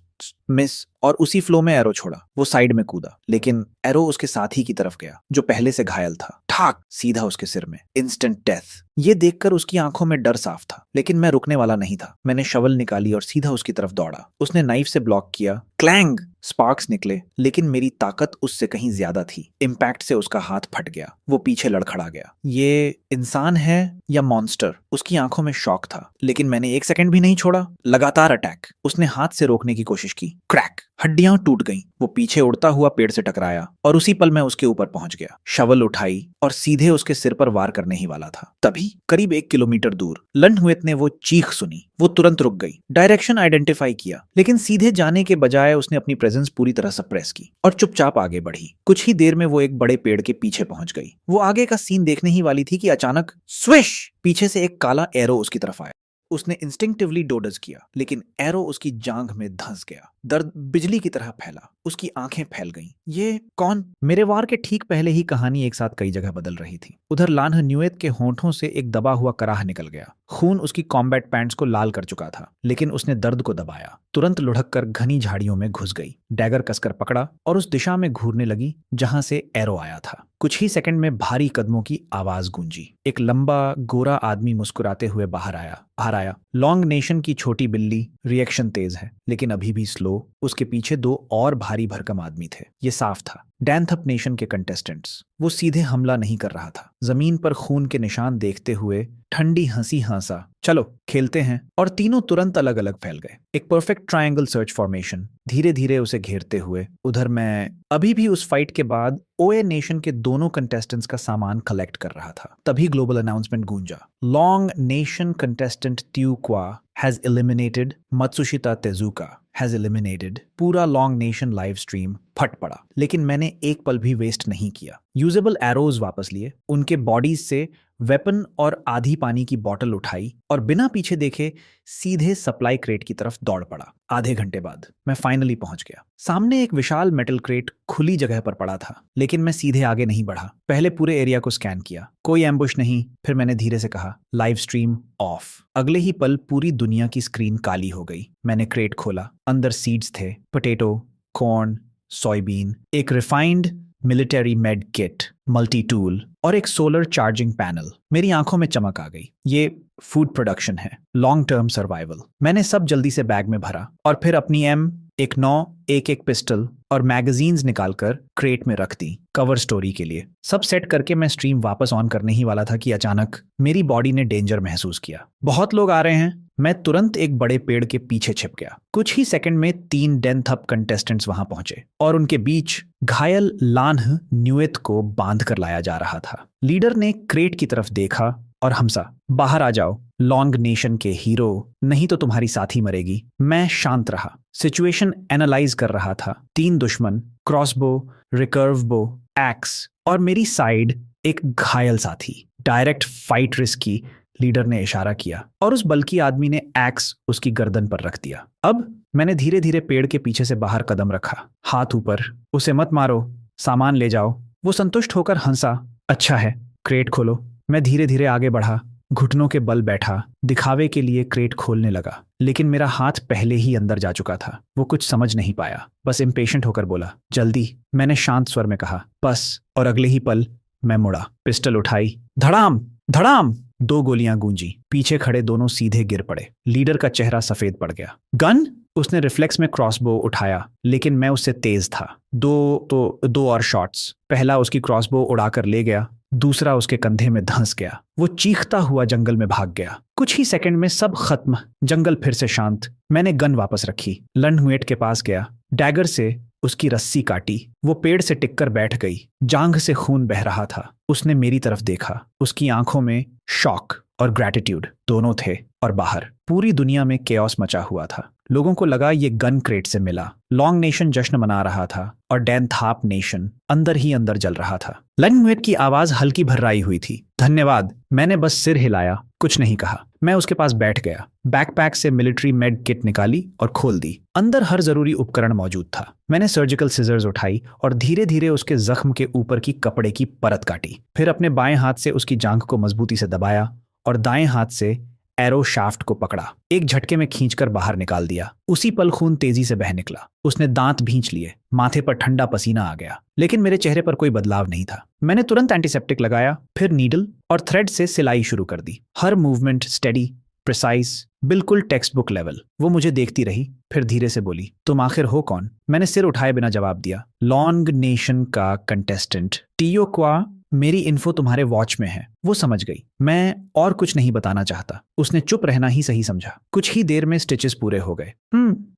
मिस, और उसी फ्लो में एरो छोड़ा। वो साइड में कूदा, लेकिन एरो उसके साथी की तरफ गया, जो पहले से घायल था। ठाक! सीधा उसके सिर में। Instant death. ये देखकर उसकी आंखों में डर साफ था, लेकिन मैं रुकने वाला नहीं था। मैंने शवल निकाली और सीधा उसकी तरफ दौड़ा। उसने नाइफ से ब्लॉक किया। क्लैंग! स्पार्क्स निकले, लेकिन मेरी ताकत उससे कहीं ज्यादा थी। इम्पैक्ट से उसका हाथ फट गया। वो पीछे लड़खड़ा गया। ये इंसान है या मॉन्स्टर? उसकी आंखों में शॉक था, लेकिन मैंने 1 सेकंड भी नहीं छोड़ा। लगातार अटैक। उसने हाथ से रोकने की कोशिश की। क्रैक! हड्डियां टूट गईं। वो पीछे उड़ता हुआ पेड़ से टकराया और उसी पल मैं उसके ऊपर पहुंच गया। शवल उठाई और सीधे उसके सिर पर वार करने ही वाला था। तभी करीब 1 किलोमीटर दूर लंढुएत ने वो चीख सुनी। वो तुरंत रुक गई, डायरेक्शन आइडेंटिफाई किया, लेकिन सीधे जाने के बजाय उसने अपनी प्रेजेंस पूरी तरह सप्रेस की और चुपचाप आगे बढ़ी। कुछ ही देर में वो एक बड़े पेड़ के पीछे पहुंच गई। वो आगे का सीन देखने ही वाली थी कि अचानक स्विश! पीछे से एक काला एरो उसकी तरफ आया। उसने इंस्टिंक्टिवली डोडज किया, लेकिन एरो उसकी जांघ में धंस गया। दर्द बिजली की तरह फैला। उसकी आंखें फैल गईं। ये कौन? मेरे वार के ठीक पहले ही कहानी एक साथ कई जगह बदल रही थी। उधर लान्हन्यूएत के होंठों से एक दबा हुआ कराह निकल गया। खून उसकी कॉम्बैट पैंट्स को लाल कर चुका था, लेकिन उसने दर्द को दबाया। तुरंत लुढ़क कर घनी झाड़ियों में घुस गई, डैगर कसकर पकड़ा और उस दिशा में घूरने लगी जहां से एरो आया था। कुछ ही सेकंड में भारी कदमों की आवाज गूंजी। एक लंबा गोरा आदमी मुस्कुराते हुए बाहर आया। लॉन्ग नेशन की छोटी बिल्ली। रिएक्शन तेज है, लेकिन अभी भी स्लो। उसके पीछे 2 और भारी भरकम आदमी थे। ये साफ था, डैनथप नेशन के कंटेस्टेंट्स। वो सीधे हमला नहीं कर रहा था। जमीन पर खून के निशान देखते हुए ठंडी हंसी हंसा। चलो खेलते हैं। और तीनों तुरंत अलग अलग फैल गए। एक परफेक्ट ट्रायंगल सर्च फॉर्मेशन, धीरे धीरे उसे घेरते हुए। उधर मैं अभी भी उस फाइट के बाद ओए नेशन के दोनों कंटेस्टेंट्स का सामान कलेक्ट कर रहा था। तभी ग्लोबल अनाउंसमेंट गूंजा। लॉन्ग नेशन कंटेस्टेंट त्यू क्वा has eliminated, Matsushita Tezuka has eliminated। पूरा लॉन्ग नेशन लाइव स्ट्रीम फट पड़ा, लेकिन मैंने एक पल भी वेस्ट नहीं किया। यूजेबल एरोज वापस लिए, उनके बॉडीज से वेपन और आधी पानी की बोतल उठाई और बिना पीछे देखे सीधे सप्लाई क्रेट की तरफ दौड़ पड़ा। आधे घंटे बाद मैं फाइनली पहुंच गया। सामने एक विशाल मेटल क्रेट खुली जगह पर पड़ा था, लेकिन मैं सीधे आगे नहीं बढ़ा। पहले पूरे एरिया को स्कैन किया, कोई एम्बुश नहीं। फिर मैंने धीरे से कहा, लाइव स्ट्रीम ऑफ। अगले ही पल पूरी दुनिया की स्क्रीन काली हो गई। मैंने क्रेट खोला, अंदर सीड्स थे, पोटैटो, कॉर्न, सोयाबीन, एक refined military made kit, multi tool और एक सोलर चार्जिंग पैनल। मेरी आंखों में चमक आ गई। ये फूड प्रोडक्शन है, लॉन्ग टर्म सर्वाइवल। मैंने सब जल्दी से बैग में भरा और फिर अपनी M19, एक पिस्टल और मैगजीन्स निकालकर क्रेट में रख दी, कवर स्टोरी के लिए। सब सेट करके मैं स्ट्रीम वापस ऑन करने ही वाला था कि अचानक मेरी बॉडी ने डेंजर महसूस किया। बहुत लोग आ रहे हैं। मैं तुरंत एक बड़े पेड़ के पीछे छिप गया। कुछ ही सेकंड में 3 डेनथप कंटेस्टेंट्स वहां पहुंचे और उनके बीच घायल लान्हन्यूएत को बांध कर लाया जा रहा था। लीडर ने क्रेट की तरफ देखा और हमसा, बाहर आ जाओ लॉन्ग नेशन के हीरो, नहीं तो तुम्हारी साथी मरेगी। मैं शांत रहा, सिचुएशन एनालाइज कर रहा था। 3 दुश्मन, क्रॉसबो, रिकर्व बो, एक्स और मेरी साइड एक घायल साथी। डायरेक्ट फाइट रिस्क की। लीडर ने इशारा किया और उस बल्कि आदमी ने एक्स उसकी गर्दन पर रख दिया। अब मैंने धीरे धीरे पेड़ के पीछे से बाहर कदम रखा, हाथ ऊपर। उसे मत मारो, सामान ले जाओ। वो संतुष्ट होकर हंसा। अच्छा है, क्रेट खोलो। मैं धीरे धीरे आगे बढ़ा, घुटनों के बल बैठा, दिखावे के लिए क्रेट खोलने लगा, लेकिन मेरा हाथ पहले ही अंदर जा चुका था। वो कुछ समझ नहीं पाया, बस इम्पेशेंट होकर बोला, जल्दी। मैंने शांत स्वर में कहा, बस। और अगले ही पल मैं मुड़ा, पिस्टल उठाई, धड़ाम धड़ाम। 2 गोलियां गूंजी। पीछे खड़े दोनों सीधे गिर पड़े। लीडर का चेहरा सफेद पड़ गया। गन? उसने रिफ्लेक्स में क्रॉसबो उठाया, लेकिन मैं उससे तेज था। 2 और शॉट्स। पहला उसकी क्रॉसबो उड़ाकर ले गया, दूसरा उसके कंधे में धंस गया। वो चीखता हुआ जंगल में भाग गया। कुछ ही सेकंड में सब खत्म। जंगल फिर से शांत। मैंने गन वापस रखी, लंढमुएट के पास गया, डैगर से उसकी रस्सी काटी। वो पेड़ से टिककर बैठ गई। जांघ से खून बह रहा था। उसने मेरी तरफ देखा। उसकी आंखों में शॉक और ग्रैटिट्यूड दोनों थे। और बाहर पूरी दुनिया में केओस मचा हुआ था। लोगों को लगा ये गन क्रेट से मिला। लॉन्ग नेशन जश्न मना रहा था और डैन थाप नेशन अंदर ही अंदर जल रहा था। लंढमुएट की आवाज हल्की भर्राई हुई थी। धन्यवाद। मैंने बस सिर हिलाया, कुछ नहीं कहा। मैं उसके पास बैठ गया। बैकपैक से मिलिट्री मेड किट निकाली और खोल दी। अंदर हर जरूरी उपकरण मौजूद था। मैंने सर्जिकल सिजर्स उठाई और धीरे धीरे उसके जख्म के ऊपर की कपड़े की परत काटी। फिर अपने बाएं हाथ से उसकी जांघ को मजबूती से दबाया और दाएं हाथ से एरो शाफ्ट को पकड़ा। एक झटके में खींचकर बाहर निकाल दिया। उसी पल खून तेजी से बह निकला। उसने दांत भींच लिए। माथे पर ठंडा पसीना आ गया, लेकिन मेरे चेहरे पर कोई बदलाव नहीं था। मैंने तुरंत एंटीसेप्टिक लगाया, फिर नीडल और थ्रेड से सिलाई शुरू कर दी। हर मूवमेंट स्टेडी, प्रिसाइज, बिल्कुल टेक्स्ट बुक लेवल। वो मुझे देखती रही, फिर धीरे से बोली, तुम आखिर हो कौन? मैंने सिर उठाए बिना जवाब दिया। लॉन्ग नेशन का कंटेस्टेंट टियो क्वा। मेरी इन्फो तुम्हारे वॉच में है। वो समझ गई। मैं और कुछ नहीं बताना चाहता। उसने चुप रहना ही सही समझा। कुछ ही देर में स्टिचेस पूरे हो गए।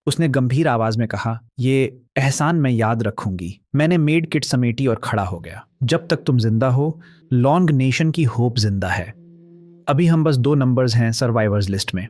उसने गंभीर आवाज में कहा, ये एहसान मैं याद रखूंगी। मैंने मेड किट समेटी और खड़ा हो गया। जब तक तुम जिंदा हो, लॉन्ग नेशन की होप जिंदा है। अभी हम बस 2 नंबर्स हैं सर्वाइवर्स लिस्ट में।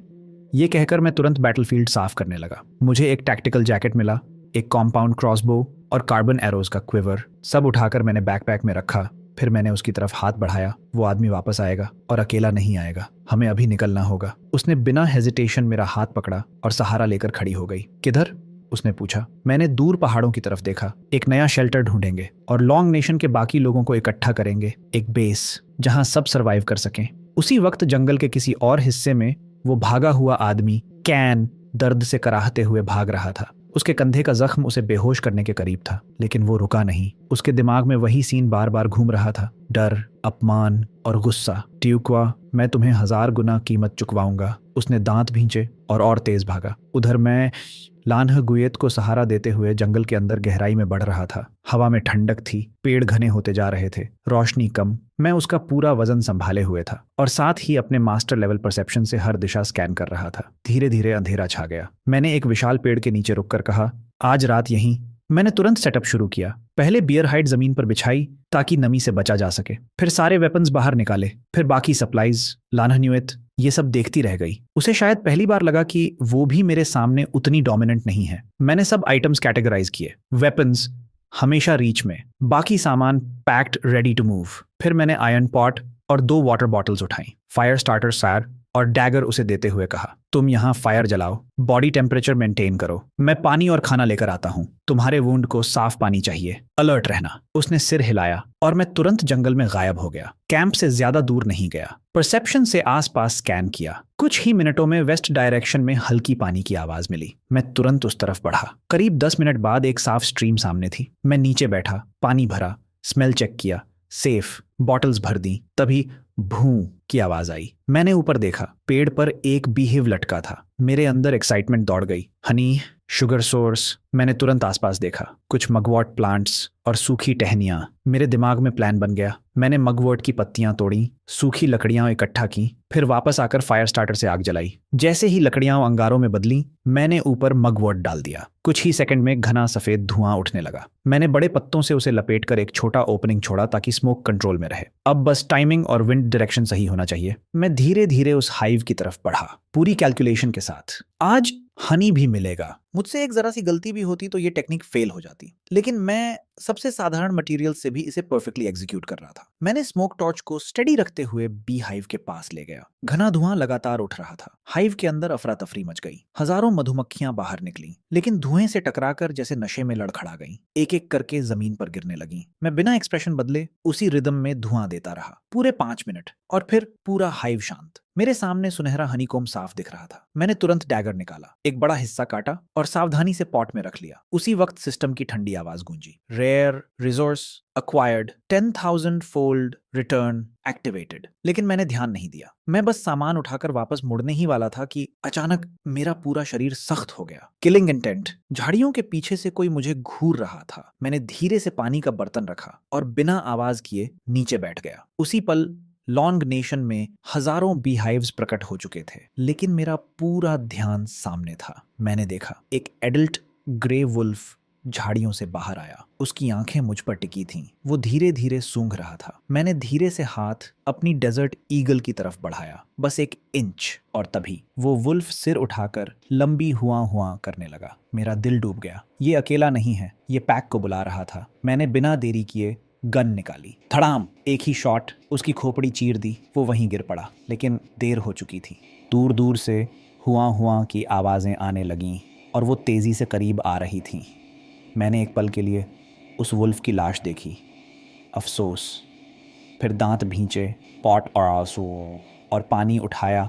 ये कहकर मैं तुरंत बैटलफील्ड साफ करने लगा। मुझे एक टैक्टिकल जैकेट मिला, एक कॉम्पाउंड क्रॉसबो और कार्बन एरोज का क्विवर। सब उठाकर मैंने बैकपैक में रखा। फिर मैंने उसकी तरफ हाथ बढ़ाया। वो आदमी वापस आएगा और अकेला नहीं आएगा। हमें अभी निकलना होगा। उसने बिना हेजिटेशन मेरा हाथ पकड़ा और सहारा लेकर खड़ी हो गई। किधर? उसने पूछा। मैंने दूर पहाड़ों की तरफ देखा। एक नया शेल्टर ढूंढेंगे और लॉन्ग नेशन के बाकी लोगों को इकट्ठा करेंगे। एक बेस जहां सब सर्वाइव कर सकें। उसी वक्त जंगल के किसी और हिस्से में वो भागा हुआ आदमी कैन दर्द से कराहते हुए भाग रहा था। उसके कंधे का जख्म उसे बेहोश करने के करीब था, लेकिन वो रुका नहीं। उसके दिमाग में वही सीन बार बार घूम रहा था। डर, अपमान और गुस्सा। ट्यूक्वा, मैं तुम्हें 1000 गुना कीमत चुकवाऊंगा। उसने दांत भींचे और तेज भागा। उधर मैं लान्ह गुयेत को सहारा देते हुए जंगल के अंदर गहराई में बढ़ रहा था। हवा में ठंडक थी। पेड़ घने होते जा रहे थे, रोशनी कम। मैं उसका पूरा वजन संभाले हुए था और साथ ही अपने मास्टर लेवल परसेप्शन से हर दिशा स्कैन कर रहा था। धीरे धीरे अंधेरा छा गया। मैंने एक विशाल पेड़ के नीचे रुककर कहा, आज रात यहीं। मैंने तुरंत सेटअप शुरू किया। पहले बियर हाइड जमीन पर बिछाई ताकि नमी से बचा जा सके। फिर सारे वेपन्स बाहर निकाले। फिर बाकी सप्लाईज। लान्हन्युएत ये सब देखती रह गई। उसे शायद पहली बार लगा कि वो भी मेरे सामने उतनी डोमिनेंट नहीं है। मैंने सब आइटम्स कैटेगराइज किए। वेपन्स हमेशा रीच में, बाकी सामान पैक्ड रेडी टू मूव। फिर मैंने आयरन पॉट और 2 वाटर बॉटल्स उठाई। फायर स्टार्टर सैर और डैगर उसे देते हुए कहा, तुम यहाँ फायर जलाओ, बॉडी टेम्परेचर मेंटेन करो। मैं पानी और खाना लेकर आता हूँ। तुम्हारे वुंड को साफ पानी चाहिए। अलर्ट रहना। उसने सिर हिलाया और मैं तुरंत जंगल में गायब हो गया। कैंप से ज्यादा दूर नहीं गया। परसेप्शन से आसपास स्कैन किया। कुछ ही मिनटों में वेस्ट डायरेक्शन में हल्की पानी की आवाज मिली। मैं तुरंत उस तरफ बढ़ा। करीब 10 मिनट बाद एक साफ स्ट्रीम सामने थी। मैं नीचे बैठा, पानी भरा, स्मेल चेक किया, सेफ। बॉटल्स भर दी। तभी भूं की आवाज आई। मैंने ऊपर देखा। पेड़ पर एक बीहिव लटका था। मेरे अंदर एक्साइटमेंट दौड़ गई। Honey, sugar source. मैंने तुरंत आसपास देखा। कुछ मगवॉट प्लांट्स और सूखी टहनियां। मेरे दिमाग में प्लान बन गया। मैंने मगवॉट की पत्तियां तोड़ी, सूखी लकड़ियां इकट्ठा की, फिर वापस आकर फायर स्टार्टर से आग जलाई। जैसे ही लकड़ियां अंगारों में बदली, मैंने ऊपर मगवॉट डाल दिया। कुछ ही सेकंड में घना सफेद धुआं उठने लगा। मैंने बड़े पत्तों से उसे लपेटकर एक छोटा ओपनिंग छोड़ा ताकि स्मोक कंट्रोल में रहे। अब बस टाइमिंग और विंड डायरेक्शन सही होना चाहिए। मैं धीरे धीरे उस हाइव की तरफ बढ़ा, पूरी कैलकुलेशन के साथ। आज हनी भी मिलेगा। मुझसे एक जरा सी गलती भी होती तो ये टेक्निक फेल हो जाती, लेकिन मैं सबसे साधारण मटेरियल से भी इसे परफेक्टली एग्जीक्यूट कर रहा था। मैंने स्मोक टॉर्च को स्टडी रखते हुए बी हाइव के पास ले गया। घना धुआं लगातार उठ रहा था। हाइव के अंदर अफरा तफरी मच गई। हजारों मधुमक्खियां बाहर निकली, लेकिन धुएं से टकराकर जैसे नशे में लड़खड़ा गईं। एक एक करके जमीन पर गिरने लगी। मैं बिना एक्सप्रेशन बदले उसी रिदम में धुआं देता रहा पूरे 5 मिनट, और फिर पूरा हाइव शांत। मेरे सामने सुनहरा हनीकॉम्ब साफ दिख रहा था। मैंने तुरंत डैगर निकाला, एक बड़ा हिस्सा काटा और सावधानी से पॉट में रख लिया। उसी वक्त सिस्टम की ठंडी आवाज गूंजी, rare resource acquired 10,000 fold return activated। लेकिन मैंने ध्यान नहीं दिया। मैं बस सामान उठाकर वापस मुड़ने ही वाला था कि अचानक मेरा पूरा शरीर सख्त हो गया। Killing intent. झाड़ियों के पीछे से कोई मुझे घूर रहा था। मैंने धीरे से पानी का बर्तन रखा और बिना आवाज किए नीचे बैठ गया। उसी पल लॉन्ग नेशन में हजारों बीहाइव्स प्रकट हो चुके थे, लेकिन मेरा पूरा ध्यान सामने था। मैंने देखा एक एडल्ट ग्रे वुल्फ झाड़ियों से बाहर आया। उसकी आंखें मुझ पर टिकी थीं। वो धीरे धीरे सूंघ रहा था। मैंने धीरे से हाथ अपनी डेजर्ट ईगल की तरफ बढ़ाया, बस 1 इंच, और तभी वो वुल्फ सिर उठाकर लंबी हुआ हुआ करने लगा। मेरा दिल डूब गया। ये अकेला नहीं है, ये पैक को बुला रहा था। मैंने बिना देरी किए गन निकाली। धड़ाम, एक ही शॉट उसकी खोपड़ी चीर दी। वो वहीं गिर पड़ा, लेकिन देर हो चुकी थी। दूर दूर से हुआ की आवाज़ें आने लगीं और वो तेज़ी से करीब आ रही थीं। मैंने एक पल के लिए उस वुल्फ की लाश देखी, अफसोस, फिर दांत भींचे, पॉट और आंसू और पानी उठाया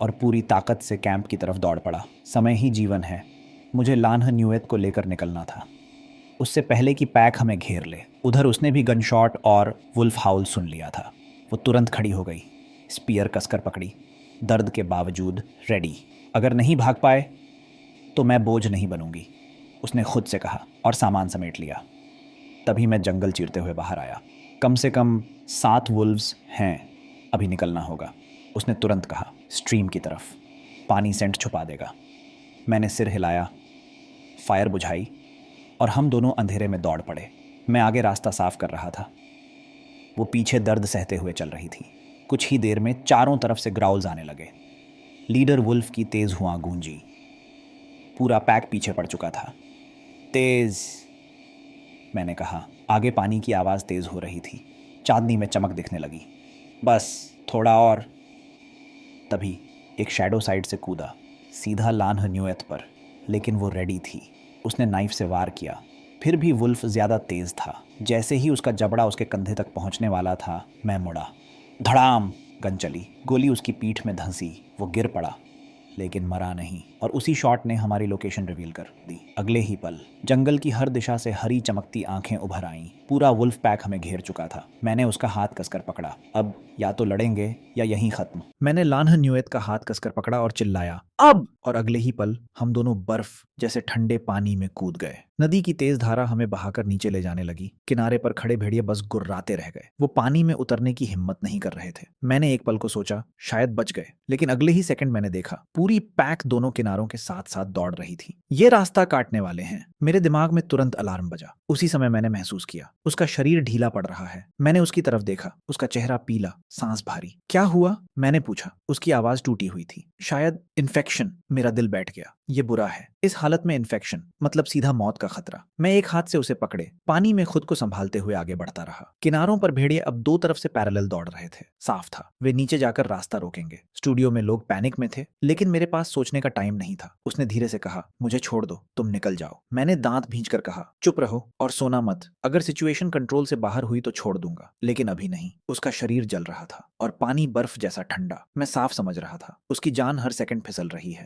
और पूरी ताकत से कैंप की तरफ दौड़ पड़ा। समय ही जीवन है। मुझे लान्ह न्यूएत को लेकर निकलना था, उससे पहले कि पैक हमें घेर ले। उधर उसने भी गन शॉट और वुल्फ हाउल सुन लिया था। वो तुरंत खड़ी हो गई, स्पीयर कसकर पकड़ी, दर्द के बावजूद रेडी। अगर नहीं भाग पाए तो मैं बोझ नहीं बनूंगी, उसने खुद से कहा, और सामान समेट लिया। तभी मैं जंगल चीरते हुए बाहर आया। कम से कम 7 वुल्व्स हैं, अभी निकलना होगा, उसने तुरंत कहा। स्ट्रीम की तरफ, पानी सेंट छुपा देगा। मैंने सिर हिलाया, फायर बुझाई और हम दोनों अंधेरे में दौड़ पड़े। मैं आगे रास्ता साफ कर रहा था, वो पीछे दर्द सहते हुए चल रही थी। कुछ ही देर में चारों तरफ से ग्राउल्स आने लगे। लीडर वुल्फ की तेज़ हुआ गूंजी। पूरा पैक पीछे पड़ चुका था। तेज़, मैंने कहा। आगे पानी की आवाज़ तेज़ हो रही थी। चांदनी में चमक दिखने लगी। बस थोड़ा और। तभी एक शैडो साइड से कूदा, सीधा लान्ह न्यूएत पर, लेकिन वो रेडी थी। उसने नाइफ से वार किया। फिर भी वुल्फ ज़्यादा तेज़ था। जैसे ही उसका जबड़ा उसके कंधे तक पहुंचने वाला था, मैं मुड़ा। धड़ाम, गन चली। गोली उसकी पीठ में धंसी। वो गिर पड़ा, लेकिन मरा नहीं, और उसी शॉट ने हमारी लोकेशन रिवील कर दी। अगले ही पल जंगल की हर दिशा से हरी चमकती आंखें उभर आईं। पूरा वुल्फ पैक हमें घेर चुका था। मैंने उसका हाथ कसकर पकड़ा। अब या तो लड़ेंगे या यहीं खत्म। मैंने लान्ह न्यूएत का हाथ कसकर पकड़ा और चिल्लाया, अब! और अगले ही पल हम दोनों बर्फ जैसे ठंडे पानी में कूद गए। नदी की तेज धारा हमें बहाकर नीचे ले जाने लगी। किनारे पर खड़े भेड़िए बस गुर्राते रह गए। वो पानी में उतरने की हिम्मत नहीं कर रहे थे। मैंने एक पल को सोचा शायद बच गए, लेकिन अगले ही सेकंड मैंने देखा पूरी पैक दोनों किनारों के साथ साथ दौड़ रही थी। ये रास्ता काटने वाले हैं। मेरे दिमाग में तुरंत अलार्म बजा। उसी समय मैंने महसूस किया उसका शरीर ढीला पड़ रहा है। मैंने उसकी तरफ देखा, उसका चेहरा पीला, सांस भारी। क्या हुआ? मैंने पूछा। उसकी आवाज टूटी हुई थी। शायद इन्फेक्शन। मेरा दिल बैठ गया। ये बुरा है। इस हालत में इन्फेक्शन मतलब सीधा मौत का खतरा। मैं एक हाथ से उसे पकड़े पानी में खुद को संभालते हुए आगे बढ़ता रहा। किनारों पर भेड़िए अब 2 तरफ से पैरेलल दौड़ रहे थे। साफ था वे नीचे जाकर रास्ता रोकेंगे। स्टूडियो में लोग पैनिक में थे, लेकिन मेरे पास सोचने का टाइम नहीं था। उसने धीरे से कहा, मुझे छोड़ दो, तुम निकल जाओ। मैंने दांत भींचकर कहा, चुप रहो और सोना मत। अगर सिचुएशन कंट्रोल से बाहर हुई तो छोड़ दूंगा, लेकिन अभी नहीं। उसका शरीर जल रहा था और पानी बर्फ जैसा ठंडा। मैं साफ समझ रहा था उसकी जान हर सेकंड फिसल रही है।